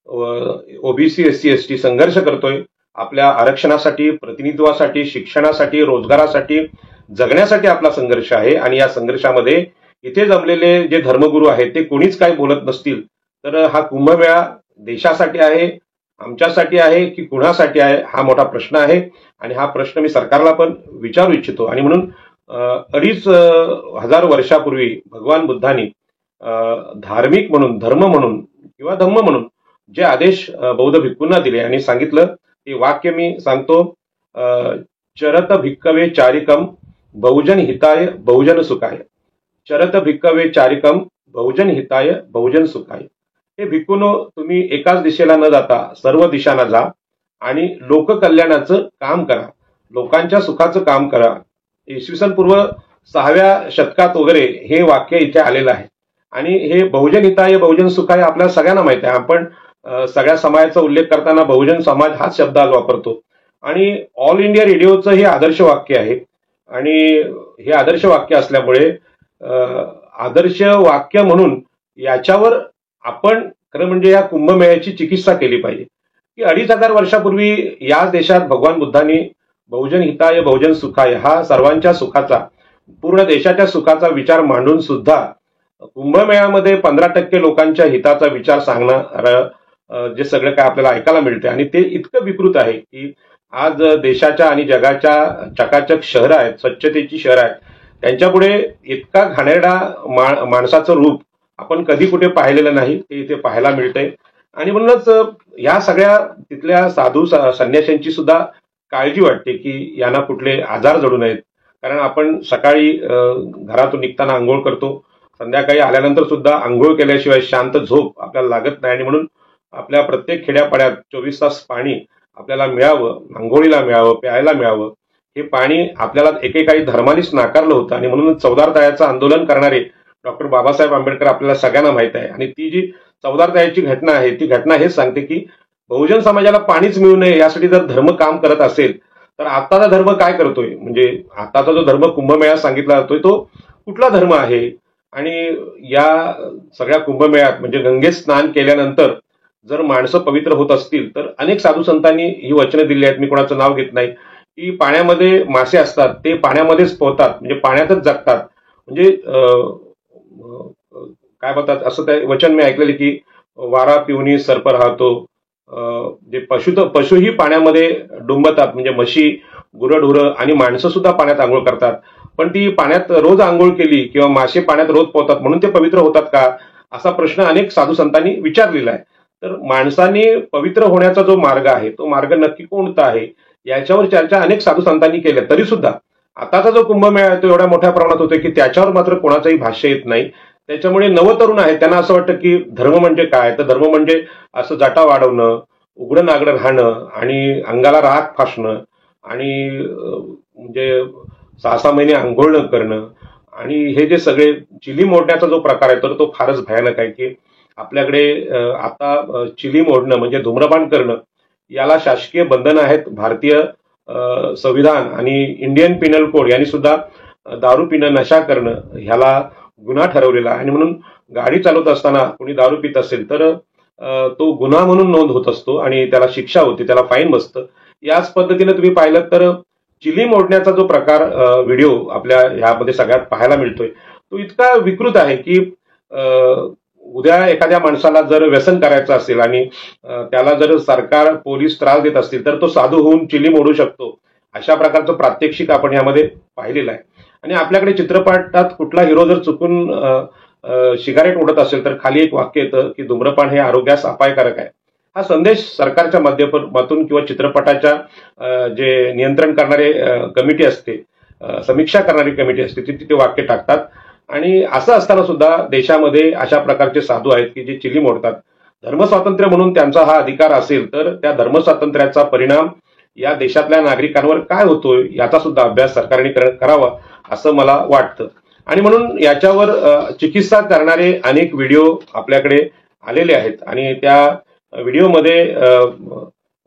[SPEAKER 1] OBC, SC, ST संघर्ष करतोय आपल्या आरक्षणासाठी, प्रतिनिधित्वासाठी, शिक्षणासाठी, रोजगारासाठी, जगण्यासाठी आपला संघर्ष आहे. आणि या संघर्षामध्ये इथे जमलेले जे धर्मगुरू आहेत ते कोणीच काही बोलत नसतील तर हा कुंभमेळा देशासाठी आहे, आमच्यासाठी आहे की कुणासाठी आहे, हा मोठा प्रश्न आहे. आणि हा प्रश्न मी सरकारला पण विचारू इच्छितो. आणि म्हणून 2500 वर्षापूर्वी भगवान बुद्धांनी धार्मिक म्हणून, धर्म म्हणून किंवा धम्म म्हणून जे आदेश बौद्ध भिक्खूंना दिले आणि सांगितलं ते वाक्य मी सांगतो. चरत भिक्कवे चारिकम बहुजन हिताय बहुजन सुखाय. चरत भिक्कवे चारिकम बहुजन हिताय बहुजन सुखाय. हे भिक्खूनो, तुम्ही एकाच दिशेला न जाता सर्व दिशांना जा आणि लोककल्याणाचं काम करा, लोकांच्या सुखाचं काम करा. इसवी पूर्व 6व्या शतकात वगैरे हे वाक्य इथे आलेलं आहे. आणि हे बहुजन हिताय बहुजन सुखाय आपल्याला सगळ्यांना माहिती आहे. आपण सगळ्या समाजाचा उल्लेख करताना बहुजन समाज हाच शब्द आज वापरतो. आणि ऑल इंडिया रेडिओचं हे आदर्श वाक्य आहे. आणि हे आदर्श वाक्य असल्यामुळे आदर्श वाक्य म्हणून याच्यावर आपण खरं म्हणजे या कुंभमेळ्याची चिकित्सा केली पाहिजे. की 2500 वर्षापूर्वी या देशात भगवान बुद्धांनी बहुजन हिताय बहुजन सुखाय हा सर्वांच्या सुखाचा, पूर्ण देशाच्या सुखाचा विचार मांडून सुद्धा कुंभमेळ्यामध्ये 15% लोकांच्या हिताचा विचार सांगणार जे सगळं काय आपल्याला ऐकायला मिळते. आणि ते इतकं विकृत आहे की आज देशाच्या आणि जगाच्या चकाचक शहरं आहेत, स्वच्छतेची शहरं आहेत, त्यांच्यापुढे इतका घाणेरडा माणसाचं रूप आपण कधी कुठे पाहिलेलं नाही, ते इथे पाहायला मिळतंय. आणि म्हणूनच या सगळ्या तिथल्या साधू संन्याशांची सुद्धा काळजी वाटते की यांना कुठले आजार जडू नयेत. कारण आपण सकाळी घरातून निघताना आंघोळ करतो, संध्याकाळी आल्यानंतर सुद्धा आंघोळ केल्याशिवाय शांत झोप आपल्याला लागत नाही. आणि म्हणून आपल्या प्रत्येक खेड्यापाड्यात 24 तास पाणी आपल्याला मिळावं, आंघोळीला मिळावं, प्यायला मिळावं. हे पाणी आपल्याला एकेकाळी धर्मानेच नाकारलं होतं आणि म्हणून चौदार तळ्याचं आंदोलन करणारे डॉक्टर बाबासाहेब आंबेडकर आपल्याला सगळ्यांना माहित आहे. आणि ती जी चौदार तळ्याची घटना आहे ती घटना हेच सांगते की बहुजन समाजाला पाणीच मिळू नये यासाठी जर धर्म काम करत असेल तर आताचा धर्म काय करतोय, म्हणजे आताचा जो धर्म कुंभमेळ्यात सांगितला जातोय तो कुठला धर्म आहे. आणि या सगळ्या कुंभमेळ्यात म्हणजे गंगेत स्नान केल्यानंतर जर माणसं पवित्र होत असतील तर अनेक साधू संतांनी ही वचनं दिली आहेत, मी कोणाचं नाव घेत नाही, की पाण्यामध्ये मासे असतात ते पाण्यामध्येच पोहतात, म्हणजे पाण्यातच जगतात. म्हणजे काय म्हणतात असं ते वचन मी ऐकलेले की वारा पिऊनी सर्प राहतो, जे पशुही पाण्यामध्ये डुंबतात, म्हणजे म्हशी, गुरंढोरं आणि माणसं सुद्धा पाण्यात आंघोळ करतात. पण ती पाण्यात रोज आंघोळ केली किंवा मासे पाण्यात रोज पोहतात म्हणून ते पवित्र होतात का, असा प्रश्न अनेक साधू संतांनी विचारलेला आहे. तर माणसाने पवित्र होण्याचा जो मार्ग आहे तो मार्ग नक्की कोणता आहे याच्यावर चर्चा अनेक साधू संतांनी केल्या. तरी सुद्धा आताचा जो कुंभमेळा आहे तो एवढ्या मोठ्या प्रमाणात होतोय की त्याच्यावर मात्र कोणाचंही भाष्य येत नाही. त्याच्यामुळे नवतरुण आहेत त्यांना असं वाटतं की धर्म म्हणजे काय, तर धर्म म्हणजे असं जटा वाढवणं, उघडं नागडं राहणं आणि अंगाला राख फासणं आणि म्हणजे 6-6 महिने आंघोळ न करणं आणि हे जे सगळे चिली मोडण्याचा जो प्रकार आहे तर तो फारच भयानक आहे. की आपल्याकडे आता चिली मोडणं म्हणजे धूम्रपान करणं याला शासकीय बंधनं आहेत. भारतीय संविधान आणि इंडियन पिनल कोड यांनी सुद्धा दारू पिणं, नशा करणं ह्याला गुन्हा ठरवलेला आहे. आणि म्हणून गाडी चालवत असताना कोणी दारू पित असेल तर तो गुन्हा म्हणून नोंद होत असतो आणि त्याला शिक्षा होते, त्याला फाईन बसतं. याच पद्धतीने तुम्ही पाहिलं तर चिली मोडण्याचा जो प्रकार व्हिडिओ आपल्या ह्यामध्ये सगळ्यात पाहायला मिळतोय तो इतका विकृत आहे की उद्या एखाद्या माणसाला जर व्यसन करायचं असेल आणि त्याला जर सरकार, पोलीस त्रास देत असतील तर तो साधू होऊन चिली मोडू शकतो. अशा प्रकारचं प्रात्यक्षिक आपण यामध्ये पाहिलेलं आहे. आणि आपल्याकडे चित्रपटात कुठला हिरो जर चुकून सिगारेट ओढत असेल तर खाली एक वाक्य येतं की धूम्रपान हे आरोग्यास अपायकारक आहे. हा संदेश सरकारच्या माध्यमातून किंवा चित्रपटाच्या जे नियंत्रण करणारे कमिटी असते, समीक्षा करणारी कमिटी असते ती तिथे वाक्य टाकतात. आणि असं असताना सुद्धा देशामध्ये अशा प्रकारचे साधू आहेत की जे चिली मोडतात. धर्मस्वातंत्र्य म्हणून त्यांचा हा अधिकार असेल तर त्या धर्मस्वातंत्र्याचा परिणाम या देशातल्या नागरिकांवर काय होतोय याचा सुद्धा अभ्यास सरकारने करावा असं मला वाटतं. आणि म्हणून याच्यावर चिकित्सा करणारे अनेक व्हिडिओ आपल्याकडे आलेले आहेत. आणि त्या व्हिडिओमध्ये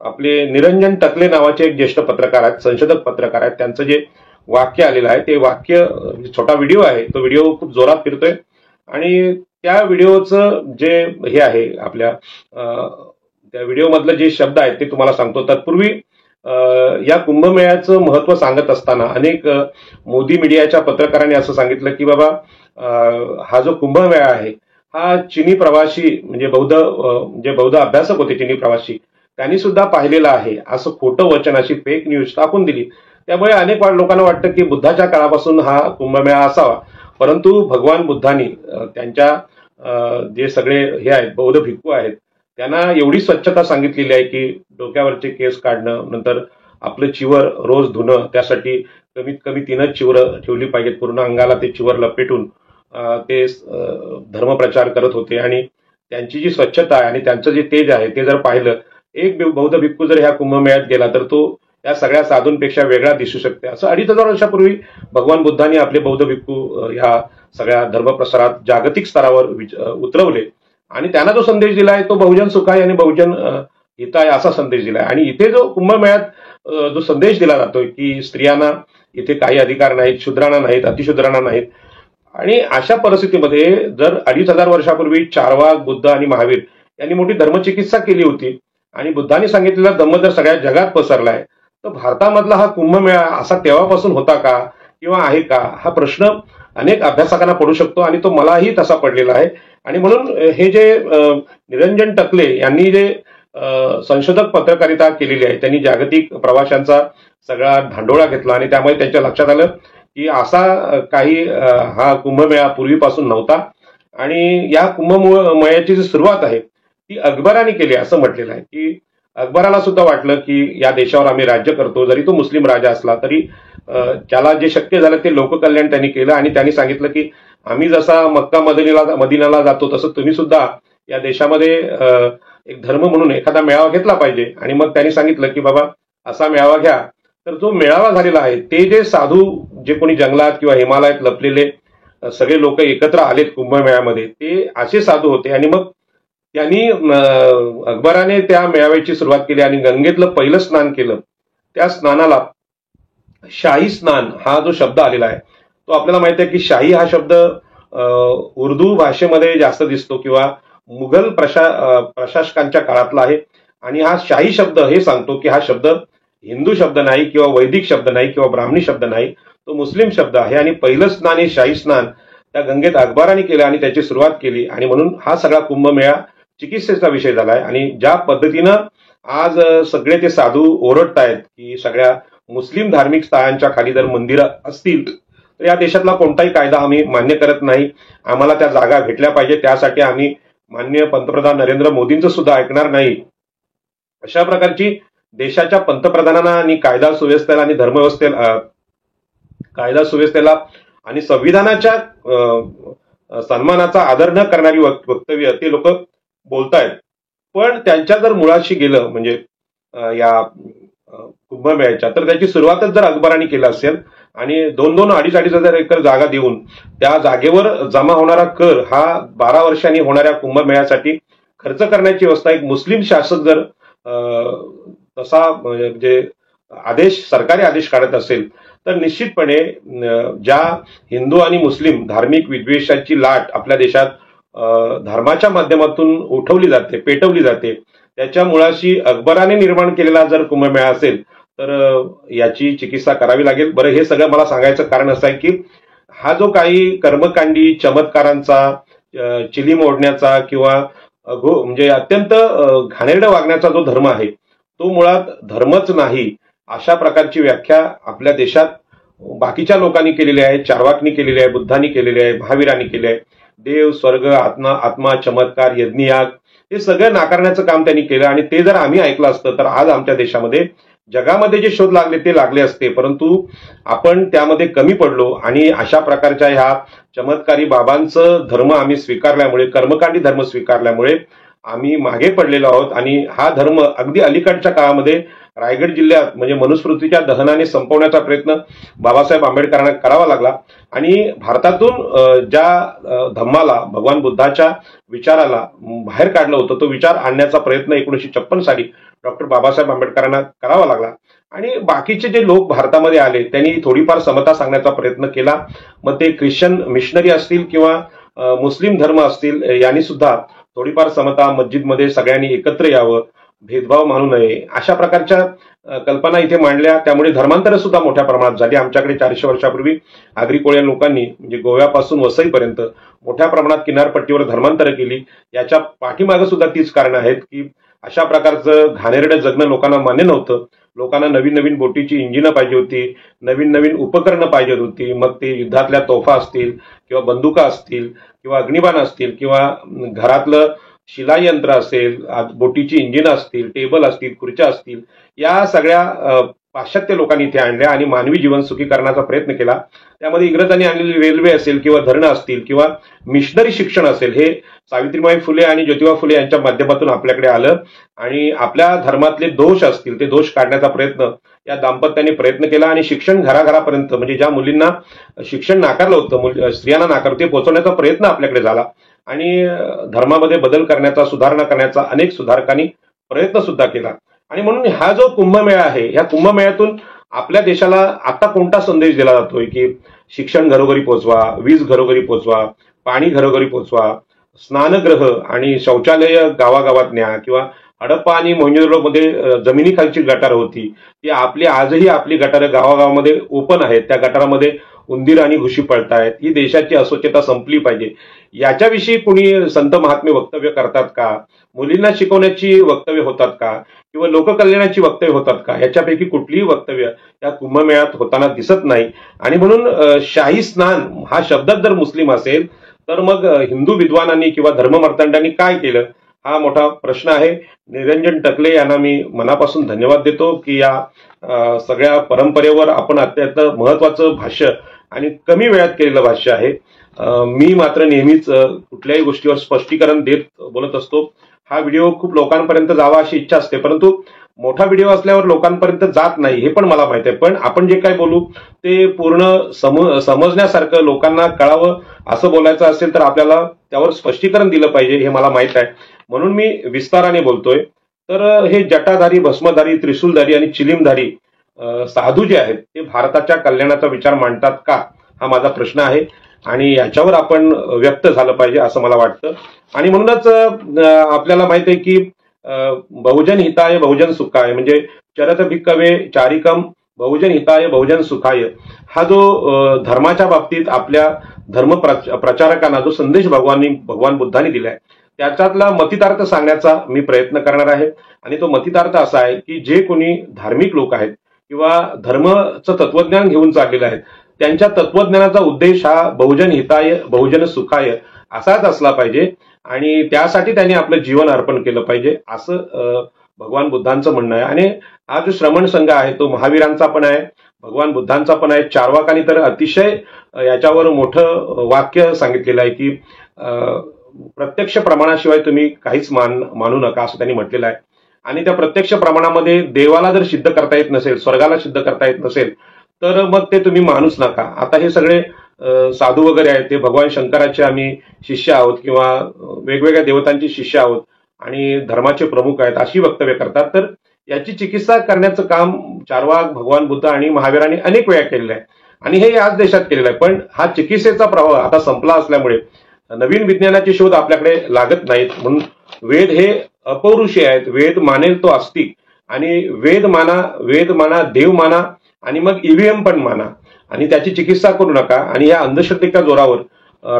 [SPEAKER 1] आपले निरंजन टकले नावाचे एक ज्येष्ठ पत्रकार आहेत, संशोधक पत्रकार आहेत, त्यांचं जे वाक्य आलेलं आहे ते वाक्य, छोटा व्हिडिओ आहे, तो व्हिडिओ खूप जोरात फिरतोय. आणि त्या व्हिडिओचं जे हे आहे आपल्या त्या व्हिडिओमधलं जे शब्द आहेत ते तुम्हाला सांगतो. तत्पूर्वी या कुंभमेळ्याचं महत्व सांगत असताना अनेक मोदी मीडियाच्या पत्रकारांनी असं सांगितलं की बाबा हा जो कुंभमेळा आहे हा चिनी प्रवासी म्हणजे बौद्ध अभ्यासक होते चिनी प्रवासी, त्यांनी सुद्धा पाहिलेला आहे असं खोटं वचन, अशी फेक न्यूज टाकून दिली. त्यामुळे अनेक लोकांना वाटतं की बुद्धाच्या काळापासून हा कुंभमेळा असावा. परंतु भगवान बुद्धांनी त्यांच्या जे सगळे हे आहेत बौद्ध भिक्खू आहेत त्यांना एवढी स्वच्छता सांगितलेली आहे की डोक्यावरचे केस काढणं, नंतर आपलं चिवर रोज धुणं, त्यासाठी कमीत कमी 3च चिवरं ठेवली पाहिजेत, पूर्ण अंगाला ते चिवर लपेटून ते धर्मप्रचार करत होते. आणि त्यांची जी स्वच्छता आहे आणि त्यांचं जे तेज आहे ते जर पाहिलं, एक बौद्ध भिक्खू जर ह्या कुंभमेळ्यात गेला तर तो या सगळ्या साधूंपेक्षा वेगळा दिसू शकते. असं 2500 वर्षापूर्वी भगवान बुद्धांनी आपले बौद्ध भिक्खू ह्या सगळ्या धर्मप्रसारात जागतिक स्तरावर उतरवले. आणि त्यांना जो संदेश दिलाय तो बहुजन सुखाय आणि बहुजन हिताय असा संदेश दिलाय. आणि इथे जो कुंभमेळ्यात जो संदेश दिला जातोय की स्त्रियांना इथे काही अधिकार नाहीत, शूद्रांना नाहीत, अतिशूद्रांना नाहीत. आणि अशा परिस्थितीमध्ये जर 2500 वर्षापूर्वी चारवाक, बुद्ध आणि महावीर यांनी मोठी धर्मचिकित्सा केली होती आणि बुद्धांनी सांगितलेला धम्म जर सगळ्या जगात पसरलाय तर भारतामधला हा कुंभमेळा असा तेव्हापासून होता का किंवा आहे का, हा प्रश्न अनेक अभ्यासकांना पडू शकतो आणि तो मलाही तसा पडलेला आहे. आणि म्हणून हे जे निरंजन टकले यांनी जे संशोधक पत्रकारिता केलेली आहे त्यांनी जागतिक प्रवाशांचा सगळा धांडोळा घेतला आणि त्यामुळे त्यांच्या लक्षात आलं की असा काही हा कुंभमेळा पूर्वीपासून नव्हता. आणि या कुंभमेळ्याची जी सुरुवात आहे ती अकबराने केली असं म्हटलेलं आहे की अकबराला सुद्धा वाटलं की या देशावर आम्ही राज्य करतो, जरी तो मुस्लिम राजा असला तरी त्याला जे शक्य झालं ते लोककल्याण त्यांनी केलं आणि त्यांनी सांगितलं की आम्ही जसा मक्का मदिनाला जातो तसं तुम्ही सुद्धा या देशामध्ये एक धर्म म्हणून एखादा मेळावा घेतला पाहिजे. आणि मग त्यांनी सांगितलं की बाबा असा मेळावा घ्या. तर जो मेळावा झालेला आहे ते जे साधू जे कोणी जंगलात किंवा हिमालयात लपलेले सगळे लोक एकत्र आलेत कुंभमेळ्यामध्ये ते असे साधू होते. आणि मग त्यांनी अकबराने त्या मेळाव्याची सुरुवात केली आणि गंगेतलं पहिलं स्नान केलं. त्या स्नानाला शाही स्नान हा जो शब्द आलेला आहे तो आपल्याला माहिती आहे की शाही हा शब्द उर्दू भाषेमध्ये जास्त दिसतो किंवा मुघल प्रशासकांच्या काळातला आहे. आणि हा शाही शब्द हे सांगतो की हा शब्द हिंदू शब्द नाही किंवा वैदिक शब्द नाही किंवा ब्राह्मणी शब्द नाही, तो मुस्लिम शब्द आहे. आणि पहिलं स्नान हे शाही स्नान त्या गंगेत अकबराने केलं आणि त्याची सुरुवात केली. आणि म्हणून हा सगळा कुंभमेळा चिकित्सेचा विषय झालाय. आणि ज्या पद्धतीनं आज सगळे ते साधू ओरडतायत की सगळ्या मुस्लिम धार्मिक स्थळांच्या खाली जर मंदिरं असतील तर या देशातला कोणताही कायदा आम्ही मान्य करत नाही, आम्हाला त्या जागा भेटल्या पाहिजे, त्यासाठी आम्ही माननीय पंतप्रधान नरेंद्र मोदींचं सुद्धा ऐकणार नाही. अशा प्रकारची देशाच्या पंतप्रधानांना आणि कायदा सुव्यवस्थेला आणि धर्मव्यवस्थेला कायदा सुव्यवस्थेला आणि संविधानाच्या सन्मानाचा आदर न करणारी वक्तव्य ते लोक बोलतायत. पण त्यांच्या जर मुळाशी गेलं म्हणजे या कुंभमेळ्याच्या तर त्याची सुरुवातच जर अकबराने केलं असेल आणि 2-2, 2.5 एकर जागा देऊन त्या जागेवर जमा होणारा कर हा 12 वर्षांनी होणाऱ्या कुंभमेळ्यासाठी खर्च करण्याची व्यवस्था एक मुस्लिम शासक जर तसा म्हणजे सरकारी आदेश काढत असेल तर निश्चितपणे ज्या हिंदू आणि मुस्लिम धार्मिक विद्वेषाची लाट आपल्या देशात धर्माच्या माध्यमातून उठवली जाते, पेटवली जाते, त्याच्या मुळाशी अकबराने निर्माण केलेला जर कुंभमेळा असेल तर याची चिकित्सा करावी लागेल. बरं, हे सगळं मला सांगायचं कारण असं आहे की हा जो काही कर्मकांडी चमत्कारांचा चिलीम ओढण्याचा किंवा म्हणजे अत्यंत घाणेरडं वागण्याचा जो धर्म आहे तो मुळात धर्मच नाही अशा प्रकारची व्याख्या आपल्या देशात बाकीच्या लोकांनी केलेली आहे, चार्वाकनी केलेली आहे, बुद्धांनी केलेली आहे, महावीरांनी केले आहे. देव, स्वर्ग, आत्मा, चमत्कार, यज्ञयाग हे सगळं नाकारण्याचं काम त्यांनी केलं. आणि ते जर आम्ही ऐकलं असतं तर आज आमच्या देशामध्ये जगामध्ये जे शोध लागले ते लागले असते, परंतु आपण त्यामध्ये कमी पडलो आणि अशा प्रकारच्या ह्या चमत्कारी बाबांचं धर्म आम्ही स्वीकारल्यामुळे, कर्मकांडी धर्म स्वीकारल्यामुळे आम्ही मागे पडलेलो आहोत. आणि हा धर्म अगदी अलीकडच्या काळामध्ये रायगड जिल्ह्यात म्हणजे मनुस्मृतीच्या दहनाने संपवण्याचा प्रयत्न बाबासाहेब आंबेडकरांना करावा लागला. आणि भारतातून ज्या धम्माला, भगवान बुद्धाच्या विचाराला बाहेर काढलं होतं तो विचार आणण्याचा प्रयत्न 1956 साली डॉक्टर बाबासाहेब आंबेडकरांना करावा लागला. आणि बाकीचे जे लोक भारतामध्ये आले त्यांनी थोडीफार समता सांगण्याचा प्रयत्न केला. मग ते ख्रिश्चन मिशनरी असतील किंवा मुस्लिम धर्म असतील यांनी सुद्धा थोडीफार समता, मस्जिदमध्ये सगळ्यांनी एकत्र यावं, भेदभाव मानू नये, अशा प्रकारच्या कल्पना इथे मांडल्या. त्यामुळे धर्मांतर सुद्धा मोठ्या प्रमाणात झाली. आमच्याकडे 400 वर्षापूर्वी आगरी कोळ्या लोकांनी म्हणजे गोव्यापासून वसईपर्यंत मोठ्या प्रमाणात किनारपट्टीवर धर्मांतर केली. याच्या पाठीमागे सुद्धा तीच कारणं आहेत की अशा प्रकारचं घाणेरडं जगणं लोकांना मान्य नव्हतं. लोकांना नवीन नवीन बोटीची इंजिनं पाहिजे होती, नवीन नवीन उपकरणं पाहिजे होती. मग ते युद्धातल्या तोफा असतील किंवा बंदुका असतील किंवा अग्निबाण असतील किंवा घरातलं शिलाई यंत्र असेल, बोटीची इंजिन असतील, टेबल असतील, खुर्च्या असतील, या सगळ्या पाश्चात्य लोकांनी इथे आणल्या आणि मानवी जीवन सुखी करण्याचा प्रयत्न केला. त्यामध्ये इंग्रजांनी आणलेली रेल्वे असेल किंवा धरणं असतील किंवा मिशनरी शिक्षण असेल, हे सावित्रीबाई फुले आणि ज्योतिबा फुले यांच्या माध्यमातून आपल्याकडे आलं. आणि आपल्या धर्मातले दोष असतील ते दोष काढण्याचा प्रयत्न या दाम्पत्याने प्रयत्न केला. आणि शिक्षण घराघरापर्यंत म्हणजे ज्या मुलींना शिक्षण नाकारलं होतं, स्त्रियांना नाकारलं, ते पोहोचवण्याचा प्रयत्न आपल्याकडे झाला. आणि धर्मामध्ये बदल करण्याचा, सुधारणा करण्याचा अनेक सुधारकांनी प्रयत्न सुद्धा केला. आणि म्हणून हा जो कुंभमेळा आहे, या कुंभमेळ्यातून आपल्या देशाला आता कोणता संदेश दिला जातोय की शिक्षण घरोघरी पोहोचवा, वीज घरोघरी पोहोचवा, पाणी घरोघरी पोहोचवा, स्नानगृह आणि शौचालय गावागावात न्या, किंवा हडप्पा आणि मोहनजोदडोमध्ये जमिनीखालची गटार होती ती आजही आपली गटारं गावागावामध्ये ओपन आहेत, त्या गटारामध्ये उंदीर आणि घुशी पळतायत. ही देशाची अस्वच्छता संपली पाहिजे. याच्याविषयी कुणी संत महात्मे वक्तव्य करतात का? मुलींना शिकवण्याची वक्तव्य होतात का? किंवा लोककल्याणाची वक्तव्य होतात का? याच्यापैकी कुठलीही वक्तव्य या कुंभमेळ्यात होताना दिसत नाही. आणि म्हणून शाही स्नान हा शब्दच जर मुस्लिम असेल तर मग हिंदू विद्वानांनी किंवा धर्ममर्तंडांनी काय केलं, हा मोठा प्रश्न आहे. निरंजन टकले यांना मी मनापासून धन्यवाद देतो की या सगळ्या परंपरेवर आपण अत्यंत महत्वाचं भाष्य आणि कमी वेळात केलेलं भाष्य आहे. मी मात्र नेहमीच कुठल्याही गोष्टीवर स्पष्टीकरण देत बोलत असतो. हा व्हिडिओ खूप लोकांपर्यंत जावा अशी इच्छा असते, परंतु मोठा व्हिडिओ असल्यावर लोकांपर्यंत जात नाही हे पण मला माहिती आहे. पण आपण जे काय बोलू ते पूर्ण समजण्यासारखं लोकांना कळावं असं बोलायचं असेल तर आपल्याला त्यावर स्पष्टीकरण दिलं पाहिजे हे मला माहित आहे. म्हणून मी विस्ताराने बोलतोय. तर हे जटाधारी, भस्मधारी, त्रिशूलधारी आणि चिलीमधारी साधू जे आहेत ते भारताच्या कल्याणाचा विचार मांडतात का, हा माझा प्रश्न आहे आणि याच्यावर आपण व्यक्त झालं पाहिजे असं मला वाटतं. आणि म्हणूनच आपल्याला माहित आहे की बहुजन हिताय बहुजन सुखाय म्हणजे चरत भिक्कवे चारिकम बहुजन हिताय बहुजन सुखाय हा जो धर्माच्या बाबतीत आपल्या धर्म प्रचारकांना जो संदेश भगवान बुद्धांनी दिलाय त्याच्यातला मतितार्थ सांगण्याचा मी प्रयत्न करणार आहे. आणि तो मतितार्थ असा आहे की जे कोणी धार्मिक लोक आहेत किंवा धर्माचं तत्वज्ञान घेऊन चाललेलं आहेत त्यांच्या तत्वज्ञानाचा उद्देश हा बहुजन हिताय बहुजन सुखाय असाच असला पाहिजे आणि त्यासाठी त्यांनी आपलं जीवन अर्पण केलं पाहिजे असं भगवान बुद्धांचं म्हणणं आहे. आणि हा जो श्रमण संघ आहे तो महावीरांचा पण आहे, भगवान बुद्धांचा पण आहे. चार्वाकांनी तर अतिशय याच्यावर मोठं वाक्य सांगितलेलं आहे की प्रत्यक्ष प्रमाणाशिवाय तुम्ही काहीच मानू नका असं त्यांनी म्हटलेलं आहे. आणि त्या प्रत्यक्ष प्रमाणामध्ये देवाला जर सिद्ध करता येत नसेल, स्वर्गाला सिद्ध करता येत नसेल तर मग ते तुम्ही मानूच नका. आता हे सगळे साधू वगैरे आहेत ते भगवान शंकराचे आम्ही शिष्य आहोत किंवा वेगवेगळ्या देवतांची शिष्य आहोत आणि धर्माचे प्रमुख आहेत अशी वक्तव्य करतात. तर याची चिकित्सा करण्याचं काम चार्वाक, भगवान बुद्ध आणि महावीरांनी अनेक वेळा केलेलं आहे आणि हे याच देशात केलेलं आहे. पण हा चिकित्सेचा प्रवाह आता संपला असल्यामुळे नवीन विज्ञानाचे शोध आपल्याकडे लागत नाहीत. म्हणून वेद हे अपौरुषी आहेत. वेद मानेल तो आस्तिक आणि वेद माना देव माना आणि मग ईव्हीएम पण माना आणि त्याची चिकित्सा करू नका. आणि या अंधश्रद्धेच्या जोरावर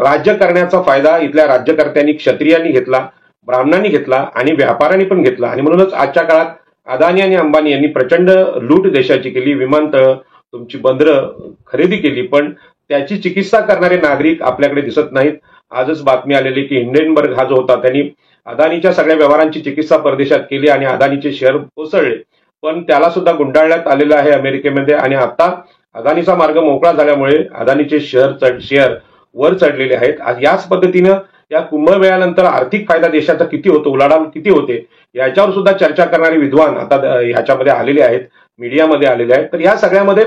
[SPEAKER 1] राज्य करण्याचा फायदा इथल्या राज्यकर्त्यांनी, क्षत्रियांनी घेतला, ब्राह्मणांनी घेतला आणि व्यापाऱ्यांनी पण घेतला. आणि म्हणूनच आजच्या काळात अदानी आणि अंबानी यांनी प्रचंड लूट देशाची केली, विमानतळ, तुमची बंदरं खरेदी केली, पण त्याची चिकित्सा करणारे नागरिक आपल्याकडे दिसत नाहीत. आजच बातमी आलेली की हिंडेनबर्ग हा जो होता त्यांनी अदानीच्या सगळ्या व्यवहारांची चिकित्सा परदेशात केली आणि अदानीचे शेअर कोसळले, पण त्याला सुद्धा गुंडाळण्यात आलेलं आहे अमेरिकेमध्ये. आणि आता अदानीचा मार्ग मोकळा झाल्यामुळे अदानीचे शेअर वर चढलेले आहेत. आज याच पद्धतीनं या कुंभमेळ्यानंतर आर्थिक फायदा देशाचा किती होतो, उलाढाल किती होते याच्यावर सुद्धा चर्चा करणारे विद्वान आता याच्यामध्ये आलेले आहेत, मीडियामध्ये आलेले आहेत. तर या सगळ्यामध्ये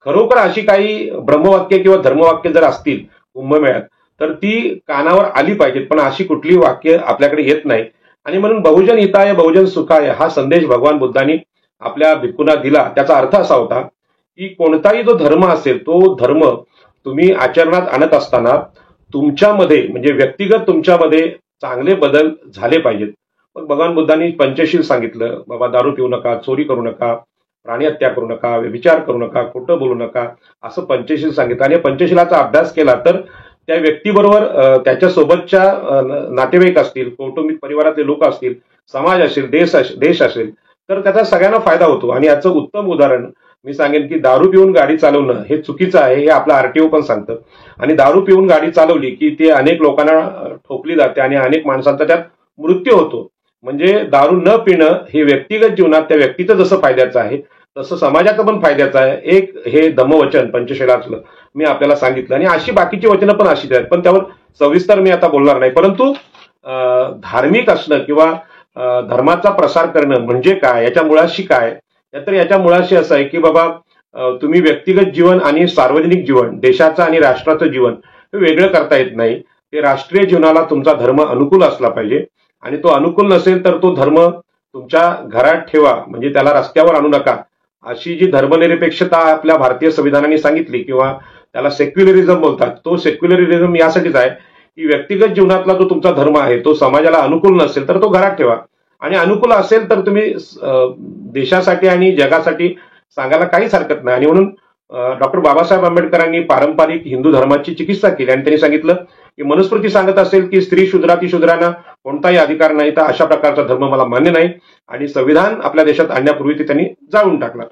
[SPEAKER 1] खरोखर अशी काही ब्रह्मवाक्य किंवा धर्मवाक्य जर असतील कुंभमेळ्यात तर ती कानावर आली पाहिजेत, पण अशी कुठली वाक्य आपल्याकडे येत नाही. आणि म्हणून बहुजन हिताय बहुजन सुखाय हा संदेश भगवान बुद्धांनी आपल्या भिक्खूंना दिला. त्याचा अर्थ असा होता की कोणताही जो धर्म असेल तो धर्म तुम्ही आचरणात आणत असताना तुमच्यामध्ये म्हणजे व्यक्तिगत तुमच्यामध्ये चांगले बदल झाले पाहिजेत. मग भगवान बुद्धांनी पंचशील सांगितलं, बाबा दारू पिऊ नका, चोरी करू नका, प्राणी हत्या करू नका, विचार करू नका, खोटं बोलू नका, असं पंचशील सांगितलं. आणि पंचशीलाचा अभ्यास केला तर त्या व्यक्तीबरोबर त्याच्यासोबतच्या नातेवाईक असतील, कौटुंबिक परिवारातले लोक असतील, समाज असेल, देश असेल तर त्याचा सगळ्यांना फायदा होतो. आणि याचं उत्तम उदाहरण मी सांगेन की दारू पिऊन गाडी चालवणं हे चुकीचं आहे, हे आपलं आरटीओ पण सांगतं. आणि दारू पिऊन गाडी चालवली की ते अनेक लोकांना ठोकली जाते आणि अनेक माणसांचा त्यात मृत्यू होतो. म्हणजे दारू न पिणं हे व्यक्तिगत जीवनात त्या व्यक्तीचं जसं फायद्याचं आहे तसं समाजाचं पण फायद्याचं आहे. एक हे धम्मवचन पंचशीलातलं मी आपल्याला सांगितलं आणि अशी बाकीची वचनं पण अशीच आहेत, पण त्यावर सविस्तर मी आता बोलणार नाही. परंतु धार्मिक असणं किंवा धर्माचा प्रसार करणं म्हणजे काय, याच्या मुळाशी काय, तर याच्या मुळाशी असं आहे की बाबा तुम्ही व्यक्तिगत जीवन आणि सार्वजनिक जीवन, देशाचं आणि राष्ट्राचं जीवन हे वेगळं करता येत नाही. ते राष्ट्रीय जीवनाला तुमचा धर्म अनुकूल असला पाहिजे आणि तो अनुकूल नसेल तर तो धर्म तुमच्या घरात ठेवा, म्हणजे त्याला रस्त्यावर आणू नका. अशी जी धर्मनिरपेक्षता आपल्या भारतीय संविधानाने सांगितली किंवा त्याला सेक्युलरिझम बोलतात, तो सेक्युलरिझम यासाठीच आहे की व्यक्तिगत जीवनातला जो तुमचा धर्म आहे तो समाजाला अनुकूल नसेल तर तो घरात ठेवा आणि अनुकूल असेल तर तुम्ही देशासाठी आणि जगासाठी सांगायला काहीच हरकत नाही. आणि म्हणून डॉक्टर बाबासाहेब आंबेडकरांनी पारंपरिक हिंदू धर्माची चिकित्सा केली आणि त्यांनी सांगितलं की मनुस्मृती सांगत असेल की स्त्री शूद्रांना कोणताही अधिकार नाही, तर अशा प्रकारचा धर्म मला मान्य नाही आणि संविधान आपल्या देशात आणण्यापूर्वी ते त्यांनी जाळून टाकलं.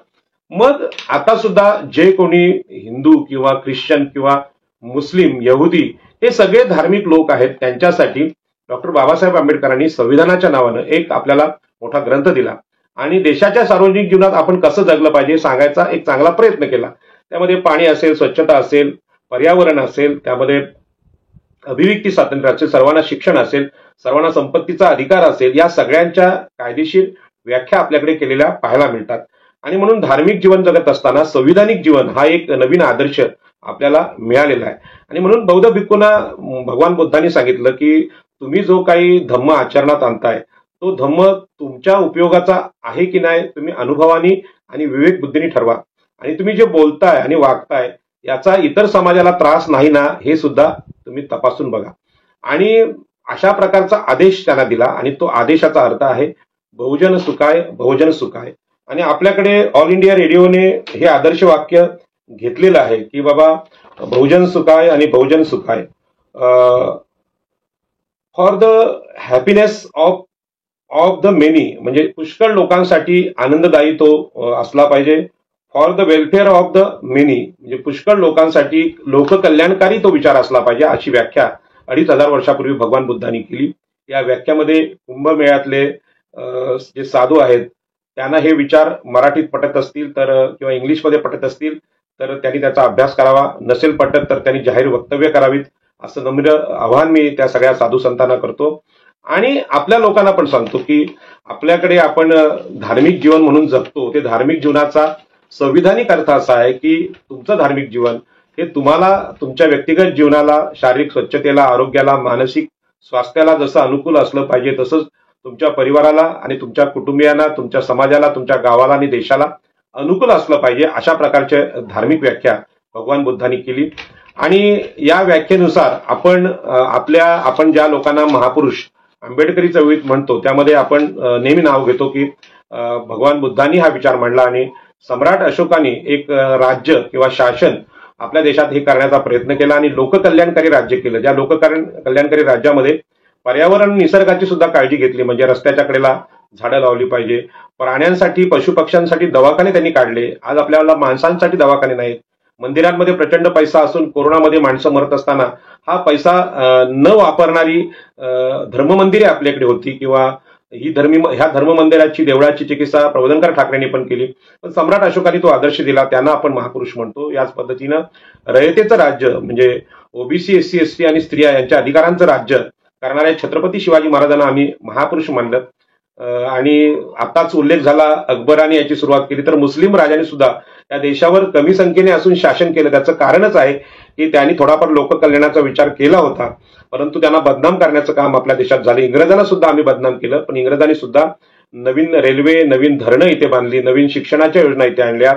[SPEAKER 1] मग आता सुद्धा जे कोणी हिंदू किंवा ख्रिश्चन किंवा मुस्लिम, यहुदी हे सगळे धार्मिक लोक आहेत. त्यांच्यासाठी डॉक्टर बाबासाहेब आंबेडकरांनी संविधानाच्या नावानं एक आपल्याला मोठा ग्रंथ दिला आणि देशाच्या सार्वजनिक जीवनात आपण कसं जगलं पाहिजे सांगायचा एक चांगला प्रयत्न केला. त्यामध्ये पाणी असेल, स्वच्छता असेल, पर्यावरण असेल, त्यामध्ये अभिव्यक्ती स्वातंत्र्य असेल, सर्वांना शिक्षण असेल, सर्वांना संपत्तीचा अधिकार असेल, या सगळ्यांच्या कायदेशीर व्याख्या आपल्याकडे केलेल्या पाहायला मिळतात. आणि म्हणून धार्मिक जीवन जगत असताना संविधानिक जीवन हा एक नवीन आदर्श आपल्याला मिळालेला आहे. आणि म्हणून बौद्ध भिक्खूंना भगवान बुद्धांनी सांगितलं की तुम्ही जो काही धम्म आचरणात आणताय तो धम्म तुमच्या उपयोगाचा आहे की नाही तुम्ही अनुभवानी आणि विवेक बुद्धीने ठरवा. आणि तुम्ही जे बोलताय आणि वागताय याचा इतर समाजाला त्रास नाही ना हे सुद्धा तुम्ही तपासून बघा. आणि अशा प्रकारचा आदेश त्यांना दिला आणि तो आदेशाचा अर्थ आहे बहुजन सुखाय बहुजन सुखाय. आणि आपल्याकडे ऑल इंडिया रेडिओने हे आदर्श वाक्य घेतलेलं आहे की बाबा बहुजन सुखाय आणि बहुजन सुखाय for the happiness of the many, म्हणजे पुष्कळ लोकांसाठी आनंददायी तो असला पाहिजे. For the welfare of the many म्हणजे पुष्कळ लोकांसाठी लोककल्याणकारी तो विचार असला पाहिजे, अशी व्याख्या 2500 वर्षापूर्वी भगवान बुद्धांनी केली. या व्याख्यामध्ये कुंभमेळ्यातले जे साधू आहेत त्यांना हे विचार मराठीत पटत असतील तर किंवा इंग्लिशमध्ये पटत असतील तर त्यांनी त्याचा अभ्यास करावा, नसेल पटत तर त्यांनी जाहीर वक्तव्य करावीत असं नम्र आवाहन मी त्या सगळ्या साधू संतांना करतो. आणि आपल्या लोकांना पण सांगतो की आपल्याकडे आपण धार्मिक जीवन म्हणून जगतो, ते धार्मिक जीवनाचा संविधानिक अर्थ असा आहे की तुमचं धार्मिक जीवन हे तुम्हाला तुमच्या व्यक्तिगत जीवनाला, शारीरिक स्वच्छतेला, आरोग्याला, मानसिक स्वास्थ्याला जसं अनुकूल असलं पाहिजे तसंच तुमच्या परिवाराला आणि तुमच्या कुटुंबियांना, तुमच्या समाजाला, तुमच्या गावाला आणि देशाला अनुकूल असलं पाहिजे, अशा प्रकारचे धार्मिक व्याख्या भगवान बुद्धांनी केली. आणि या व्याख्येनुसार आपण ज्या लोकांना महापुरुष आंबेडकरी चळवळीत म्हणतो त्यामध्ये आपण नेहमी नाव घेतो की भगवान बुद्धांनी हा विचार मांडला आणि सम्राट अशोकाने एक राज्य किंवा शासन आपल्या देशात हे करण्याचा प्रयत्न केला आणि लोककल्याणकारी राज्य केलं. ज्या कल्याणकारी राज्यामध्ये पर्यावरण निसर्गाची सुद्धा काळजी घेतली, म्हणजे रस्त्याच्या कडेला झाडं लावली पाहिजे, प्राण्यांसाठी पशुपक्ष्यांसाठी दवाखाने त्यांनी काढले. आज आपल्याला माणसांसाठी दवाखाने नाहीत. मंदिरांमध्ये प्रचंड पैसा असून कोरोनामध्ये माणसं मरत असताना हा पैसा न वापरणारी धर्ममंदिरे आपल्याकडे होती किंवा ह्या धर्ममंदिराची देवळाची चिकित्सा प्रबोधनकार ठाकरेंनी पण केली. पण सम्राट अशोकाने तो आदर्श दिला, त्यांना आपण महापुरुष म्हणतो. याच पद्धतीनं रयतेचं राज्य म्हणजे ओबीसी, एससी, एसटी आणि स्त्रिया यांच्या अधिकारांचं राज्य करणाऱ्या छत्रपती शिवाजी महाराजांना आम्ही महापुरुष मानलं. आणि आताच उल्लेख झाला अकबराने याची सुरुवात केली, तर मुस्लिम राजाने सुद्धा या देशावर कमी संख्येने असून शासन केलं. त्याचं कारणच आहे की त्यांनी थोडाफार लोककल्याणाचा विचार केला होता, परंतु त्यांना बदनाम करण्याचं काम आपल्या देशात झालं. इंग्रजांना सुद्धा आम्ही बदनाम केलं, पण इंग्रजांनी सुद्धा नवीन रेल्वे, नवीन धरणं इथे बांधली, नवीन शिक्षणाच्या योजना इथे आणल्या.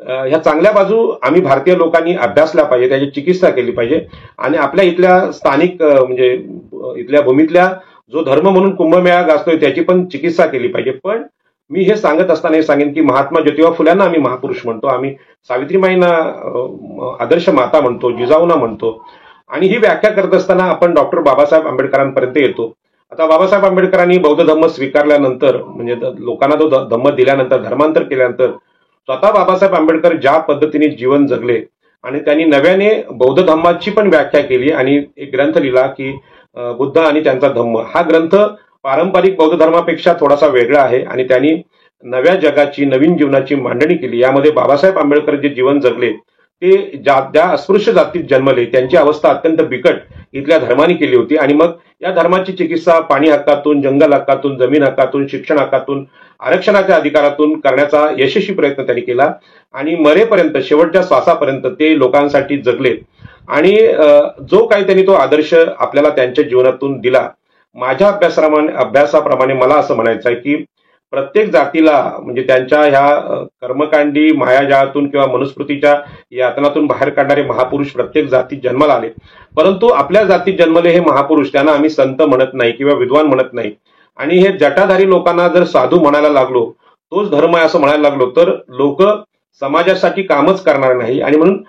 [SPEAKER 1] ह्या चांगल्या बाजू आम्ही भारतीय लोकांनी अभ्यासल्या पाहिजे, त्याची चिकित्सा केली पाहिजे. आणि आपल्या इथल्या स्थानिक म्हणजे इथल्या भूमीतल्या जो धर्म म्हणून कुंभमेळा गाजतोय त्याची पण चिकित्सा केली पाहिजे. पण मी हे सांगत असताना हे सांगेन की महात्मा ज्योतिबा फुल्यांना आम्ही महापुरुष म्हणतो, आम्ही सावित्रीमाईंना आदर्श माता म्हणतो, जिजाऊंना म्हणतो. आणि ही व्याख्या करत असताना आपण डॉक्टर बाबासाहेब आंबेडकरांपर्यंत येतो. आता बाबासाहेब आंबेडकरांनी बौद्ध धम्म स्वीकारल्यानंतर म्हणजे लोकांना तो धम्म दिल्यानंतर, धर्मांतर केल्यानंतर स्वतः बाबासाहेब आंबेडकर ज्या पद्धतीने जीवन जगले आणि त्यांनी नव्याने बौद्ध धम्माची पण व्याख्या केली आणि एक ग्रंथ लिहिला की बुद्ध आणि त्यांचा धम्म. हा ग्रंथ पारंपरिक बौद्ध धर्मापेक्षा थोडासा वेगळा आहे आणि त्यांनी नव्या जगाची, नवीन जीवनाची मांडणी केली. यामध्ये बाबासाहेब आंबेडकर जे जीवन जगले ते ज्या अस्पृश्य जातीत जन्मले त्यांची अवस्था अत्यंत बिकट इथल्या धर्माने केली होती. आणि मग या धर्माची चिकित्सा पाणी हक्कातून, जंगल हक्कातून, जमीन हक्कातून, शिक्षण हक्कातून, आरक्षणाच्या अधिकारातून करण्याचा यशस्वी प्रयत्न त्यांनी केला. आणि मरेपर्यंत, शेवटच्या श्वासापर्यंत ते लोकांसाठी जगले. आणि जो काही त्यांनी तो आदर्श आपल्याला त्यांच्या जीवनातून दिला, माझ्या अभ्यासाप्रमाणे मला असं म्हणायचं आहे की प्रत्येक जातीला म्हणजे त्यांच्या ह्या कर्मकांडी मायाजाळातून किंवा मनुस्मृतीच्या यातनातून बाहेर काढणारे महापुरुष प्रत्येक जातीत जन्माला आले. परंतु आपल्या जातीत जन्मले हे महापुरुष त्यांना आम्ही संत म्हणत नाही किंवा विद्वान म्हणत नाही. आणि हे जटाधारी लोकांना जर साधू म्हणायला लागलो, तोच धर्म आहे असं म्हणायला लागलो तर लोक समाजासाठी कामच करणार नाही. आणि म्हणून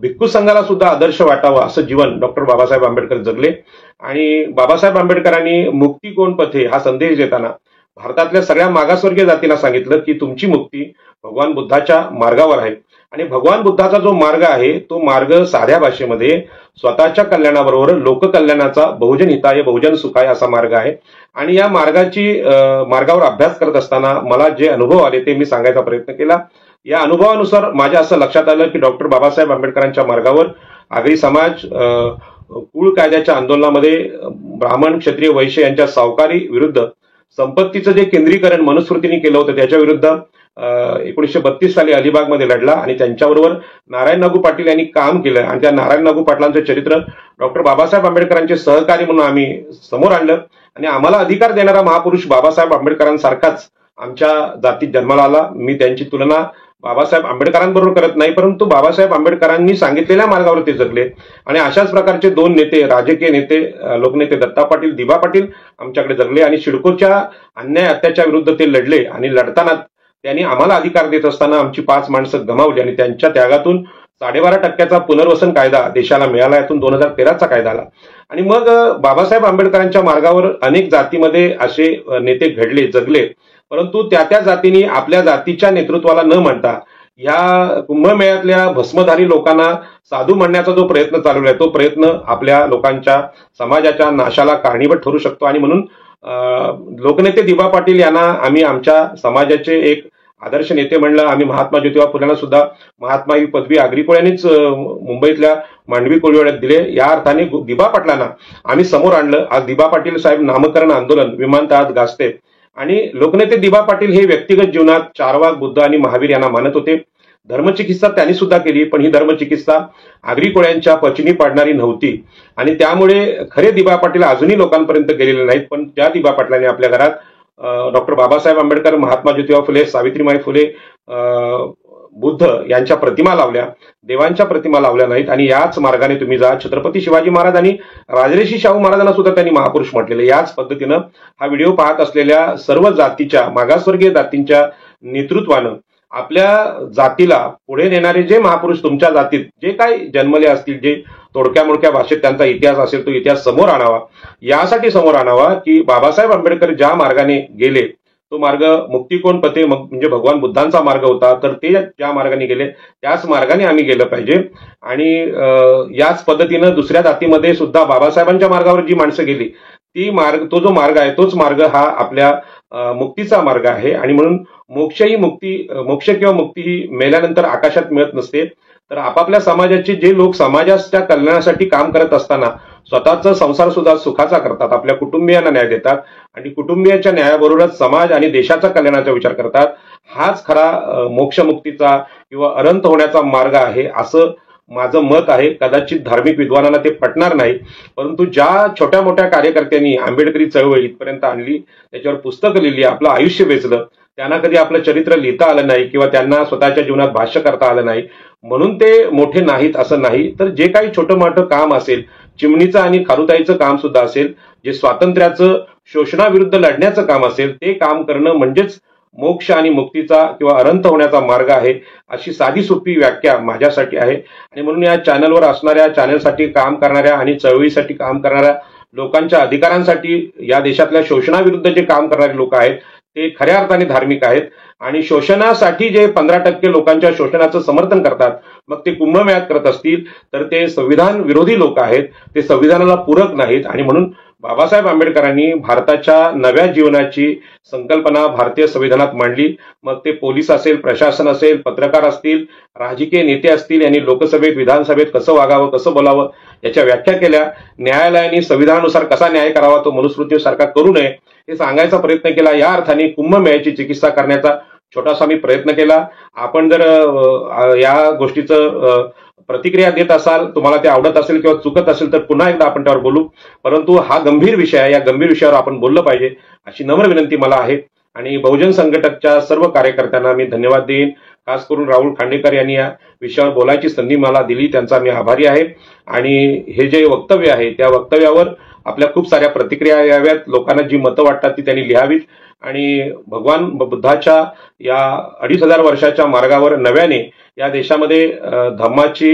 [SPEAKER 1] भिक्खू संघाला सुद्धा आदर्श वाटावं असं जीवन डॉक्टर बाबासाहेब आंबेडकर जगले. आणि बाबासाहेब आंबेडकरांनी मुक्ती कोण पथे हा संदेश देताना भारतातल्या सगळ्या मागासवर्गीय जातींना सांगितलं की तुमची मुक्ती भगवान बुद्धाच्या मार्गावर आहे. आणि भगवान बुद्धाचा जो मार्ग आहे तो मार्ग साध्या भाषेमध्ये स्वतःच्या कल्याणाबरोबर लोककल्याणाचा, बहुजन हिताय बहुजन सुखाय असा मार्ग आहे. आणि या मार्गावर अभ्यास करत असताना मला जे अनुभव आले ते मी सांगायचा प्रयत्न केला. या अनुभवानुसार माझ्या असं लक्षात आलं की डॉक्टर बाबासाहेब आंबेडकरांच्या मार्गावर आगरी समाज कुळ कायद्याच्या आंदोलनामध्ये ब्राह्मण, क्षत्रिय, वैश्य यांच्या सावकारी विरुद्ध संपत्तीचं जे केंद्रीकरण मनुस्मृतीने केलं होतं त्याच्या विरुद्ध 1932 साली अलिबागमध्ये लढला आणि त्यांच्याबरोबर नारायण नागू पाटील यांनी काम केलं. आणि त्या नारायण नागू पाटलांचं चरित्र डॉक्टर बाबासाहेब आंबेडकरांचे सहकारी म्हणून आम्ही समोर आणलं. आणि आम्हाला अधिकार देणारा महापुरुष बाबासाहेब आंबेडकरांसारखाच आमच्या जातीत जन्माला आला. मी त्यांची तुलना बाबासाहेब आंबेडकरांबरोबर करत नाही, परंतु बाबासाहेब आंबेडकरांनी सांगितलेल्या मार्गावर ते जगले. आणि अशाच प्रकारचे दोन नेते, राजकीय नेते, लोकनेते दत्ता पाटील, दिबा पाटील आमच्याकडे जगले. आणि सिडकोच्या अन्याय अत्याचार विरुद्ध ते लढले. आणि लढताना त्यांनी आम्हाला अधिकार देत असताना आमची 5 माणसं गमावली. आणि त्यांच्या त्यागातून 12.5% पुनर्वसन कायदा देशाला मिळाला. यातून 2013चा कायदा आला. आणि मग बाबासाहेब आंबेडकरांच्या मार्गावर अनेक जातीमध्ये असे नेते घडले, जगले. परंतु त्या जातींनी आपल्या जातीच्या नेतृत्वाला न म्हणता ह्या कुंभमेळ्यातल्या भस्मधारी लोकांना साधू म्हणण्याचा जो प्रयत्न चालवला आहे तो प्रयत्न आपल्या लोकांच्या समाजाच्या नाशाला कारणीभूत ठरू शकतो. आणि म्हणून लोकनेते दिबा पाटील यांना आम्ही आमच्या समाजाचे एक आदर्श नेते म्हणलं. आम्ही महात्मा ज्योतिबा फुलेंना सुद्धा महात्मा ही पदवी आगरी कोळ्यांनीच मुंबईतल्या मांडवी कोळीवाड्यात दिले. या अर्थाने दिबा पाटलांना आम्ही समोर आणलं. आज दिबा पाटील साहेब नामकरण आंदोलन विमानतळात गाजते. आणि लोकनेते दिबा पाटील हे व्यक्तिगत जीवनात चारवाक, बुद्ध आणि महावीर यांना मानत होते. धर्मचिकित्सा त्यांनी सुद्धा केली, पण ही धर्मचिकित्सा आगरी कोळ्यांच्या पचनी पाडणारी नव्हती. आणि त्यामुळे खरे दिबा पाटील अजूनही लोकांपर्यंत गेलेले नाहीत. पण त्या दिबा पाटलांनी आपल्या घरात डॉक्टर बाबासाहेब आंबेडकर, महात्मा ज्योतिबा फुले, सावित्रीबाई फुले, बुद्ध यांच्या प्रतिमा लावल्या, देवांच्या प्रतिमा लावल्या नाहीत. आणि याच मार्गाने तुम्ही जा. छत्रपती शिवाजी महाराज आणि राजर्षी शाहू महाराजांना सुद्धा त्यांनी महापुरुष म्हटलेलं. याच पद्धतीनं हा व्हिडिओ पाहत असलेल्या सर्व जातीच्या, मागासवर्गीय जातींच्या नेतृत्वानं आपल्या जातीला पुढे नेणारे जे महापुरुष तुमच्या जातीत जे काही जन्मले असतील, जे तोडक्या मोडक्या भाषेत त्यांचा इतिहास असेल तो इतिहास समोर आणावा. यासाठी समोर आणावा की बाबासाहेब आंबेडकर ज्या मार्गाने गेले तो मार्ग मुक्तिकोण पथे म्हणजे भगवान बुद्धांचा मार्ग होता. तर ते ज्या मार्गाने गेले त्याच मार्गाने आम्ही गेलं पाहिजे. आणि याच पद्धतीनं दुसऱ्या जातीमध्ये सुद्धा बाबासाहेबांच्या मार्गावर जी माणसं गेली तो जो मार्ग आहे तोच मार्ग हा आपल्या मुक्तीचा मार्ग आहे. आणि म्हणून मोक्ष किंवा मुक्ती ही मेल्यानंतर आकाशात मिळत नसते. तर आपापल्या समाजाचे जे लोक समाजाच्या कल्याणासाठी काम करत असताना स्वतःचा संसार सुद्धा सुखाचा करतात, आपल्या कुटुंबियांना न्याय देतात आणि कुटुंबियाच्या न्यायाबरोबरच समाज आणि देशाच्या कल्याणाचा विचार करतात, हाच खरा मोक्षमुक्तीचा किंवा अनंत होण्याचा मार्ग आहे असं माझं मत आहे. कदाचित धार्मिक विद्वानांना ते पटणार नाही, परंतु ज्या छोट्या मोठ्या कार्यकर्त्यांनी आंबेडकरी चळवळ इथपर्यंत आणली, त्याच्यावर पुस्तकं लिहिली, आपलं आयुष्य वेचलं, त्यांना कधी आपलं चरित्र लिहिता आलं नाही किंवा त्यांना स्वतःच्या जीवनात भाष्य करता आलं नाही म्हणून ते मोठे नाहीत असं नाही. तर जे काही छोटं मोठं काम असेल, चिमणीचं आणि खारुताईचं काम सुद्धा असेल, जे स्वातंत्र्याचं शोषणाविरुद्ध लढण्याचं काम असेल, ते काम करणं म्हणजेच मोक्ष आणि मुक्तीचा किंवा अनंत होण्याचा मार्ग आहे, अशी साधी सोपी व्याख्या माझ्यासाठी आहे. आणि म्हणून या चॅनलवर असणाऱ्या, चॅनलसाठी काम करणाऱ्या आणि चळवळीसाठी काम करणाऱ्या लोकांच्या अधिकारांसाठी, या देशातल्या शोषणाविरुद्ध जे काम करणारे लोक आहेत ते खऱ्या अर्थाने धार्मिक आहेत. आणि शोषणासाठी जे 15% लोकांच्या शोषणाचं समर्थन करतात, मग ते कुंभमेळ्यात करत असतील तर ते संविधान विरोधी लोक आहेत, ते संविधानाला पूरक नाहीत. आणि म्हणून बाबासाहेब आंबेडकरांनी भारताच्या नव्या जीवनाची संकल्पना भारतीय संविधानात मांडली. मग ते पोलीस असेल, प्रशासन असेल, पत्रकार असतील, राजकीय नेते असतील, यांनी लोकसभेत, विधानसभेत कसं वागावं, कसं बोलावं याच्या व्याख्या केल्या. न्यायालयाने संविधानानुसार कसा न्याय करावा तो मनुस्मृतीसारखा करू नये हे सांगायचा प्रयत्न केला. या अर्थाने कुंभमेळ्याची चिकित्सा करण्याचा छोटासा मी प्रयत्न केला. आपण जर या गोष्टीचं प्रतिक्रिया देत असाल, तुम्हाला ते आवडत असेल किंवा चुकत असेल तर पुन्हा एकदा आपण त्यावर बोलू. परंतु हा गंभीर विषय आहे, या गंभीर विषयावर आपण बोललं पाहिजे अशी नम्र विनंती मला आहे. आणि बहुजन संघटकच्या सर्व कार्यकर्त्यांना मी धन्यवाद देईन. खास करून राहुल खांडेकर यांनी या विषयावर बोलायची संधी मला दिली, त्यांचा मी आभारी आहे. आणि हे जे वक्तव्य आहे त्या वक्तव्यावर आपल्या खूप साऱ्या प्रतिक्रिया याव्यात, लोकांना जी मतं वाटतात ती त्यांनी लिहावीत. आणि भगवान बुद्धाच्या या 2500 वर्षाच्या मार्गावर नव्याने या देशामध्ये धम्माची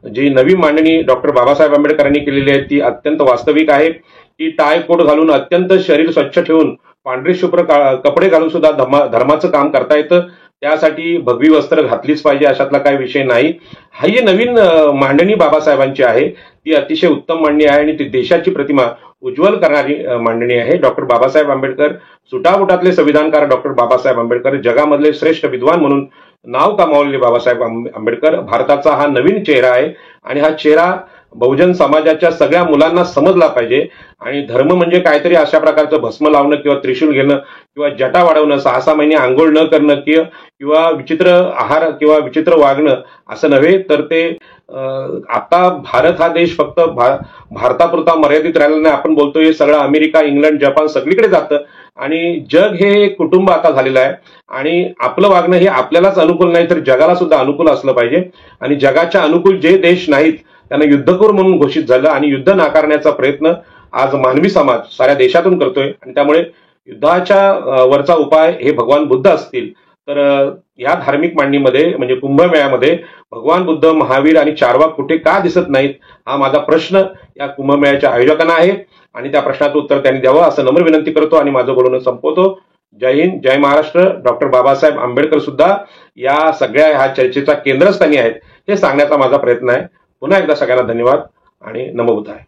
[SPEAKER 1] जी नवी मांडणी डॉक्टर बाबासाहेब आंबेडकरांनी केलेली आहे ती अत्यंत वास्तविक आहे. ती टाय कोट घालून, अत्यंत शरीर स्वच्छ ठेवून, पांढरे शुभ्र कपडे घालून सुद्धा धर्माचं काम करता येतं. त्यासाठी भगवी वस्त्र घातलीच पाहिजे अशातला काही विषय नाही. ही जी नवीन मांडणी बाबासाहेबांची आहे ती अतिशय उत्तम मांडणी आहे आणि ती देशाची प्रतिमा उज्ज्वल करणारी मांडणी आहे. डॉक्टर बाबासाहेब आंबेडकर, सुटाबुटातले संविधानकार डॉक्टर बाबासाहेब आंबेडकर, जगामधले श्रेष्ठ विद्वान म्हणून नाव कमावलेले बाबासाहेब आंबेडकर भारताचा हा नवीन चेहरा आहे आणि हा चेहरा बहुजन समाजाच्या सगळ्या मुलांना समजला पाहिजे. आणि धर्म म्हणजे काहीतरी अशा प्रकारचं भस्म लावणं किंवा त्रिशूल घेणं किंवा जटा वाढवणं, 6-6 महिने आंघोळ न करणं किंवा विचित्र आहार किंवा विचित्र वागणं असं नव्हे. तर ते आता भारत हा देश फक्त भारतापुरता मर्यादित राहिला नाही. आपण बोलतोय सगळं अमेरिका, इंग्लंड, जपान सगळीकडे जातं आणि जग हे एक कुटुंब आता झालेलं आहे आणि आपलं वागणं हे आपल्यालाच अनुकूल नाही तर जगाला सुद्धा अनुकूल असलं पाहिजे. आणि जगाच्या अनुकूल जे देश नाहीत त्यांना युद्धखोर म्हणून घोषित झालं आणि युद्ध नाकारण्याचा प्रयत्न आज मानवी समाज साऱ्या देशातून करतोय. आणि त्यामुळे युद्धाच्या वरचा उपाय हे भगवान बुद्ध असतील. तर या धार्मिक मांडणीमध्ये म्हणजे कुंभमेळ्यामध्ये भगवान बुद्ध, महावीर आणि चारवाक कुठे का दिसत नाहीत हा माझा प्रश्न या कुंभमेळ्याच्या आयोजकांना आहे आणि त्या प्रश्नाचं उत्तर त्यांनी द्यावं असं नम्र विनंती करतो आणि माझं बोलणं संपवतो. जय हिंद, जय महाराष्ट्र. डॉक्टर बाबासाहेब आंबेडकर सुद्धा या सगळ्या ह्या चर्चेच्या केंद्रस्थानी आहेत हे सांगण्याचा माझा प्रयत्न आहे. पुन्हा एकदा सगळ्यांना धन्यवाद आणि नमो बुद्धाय.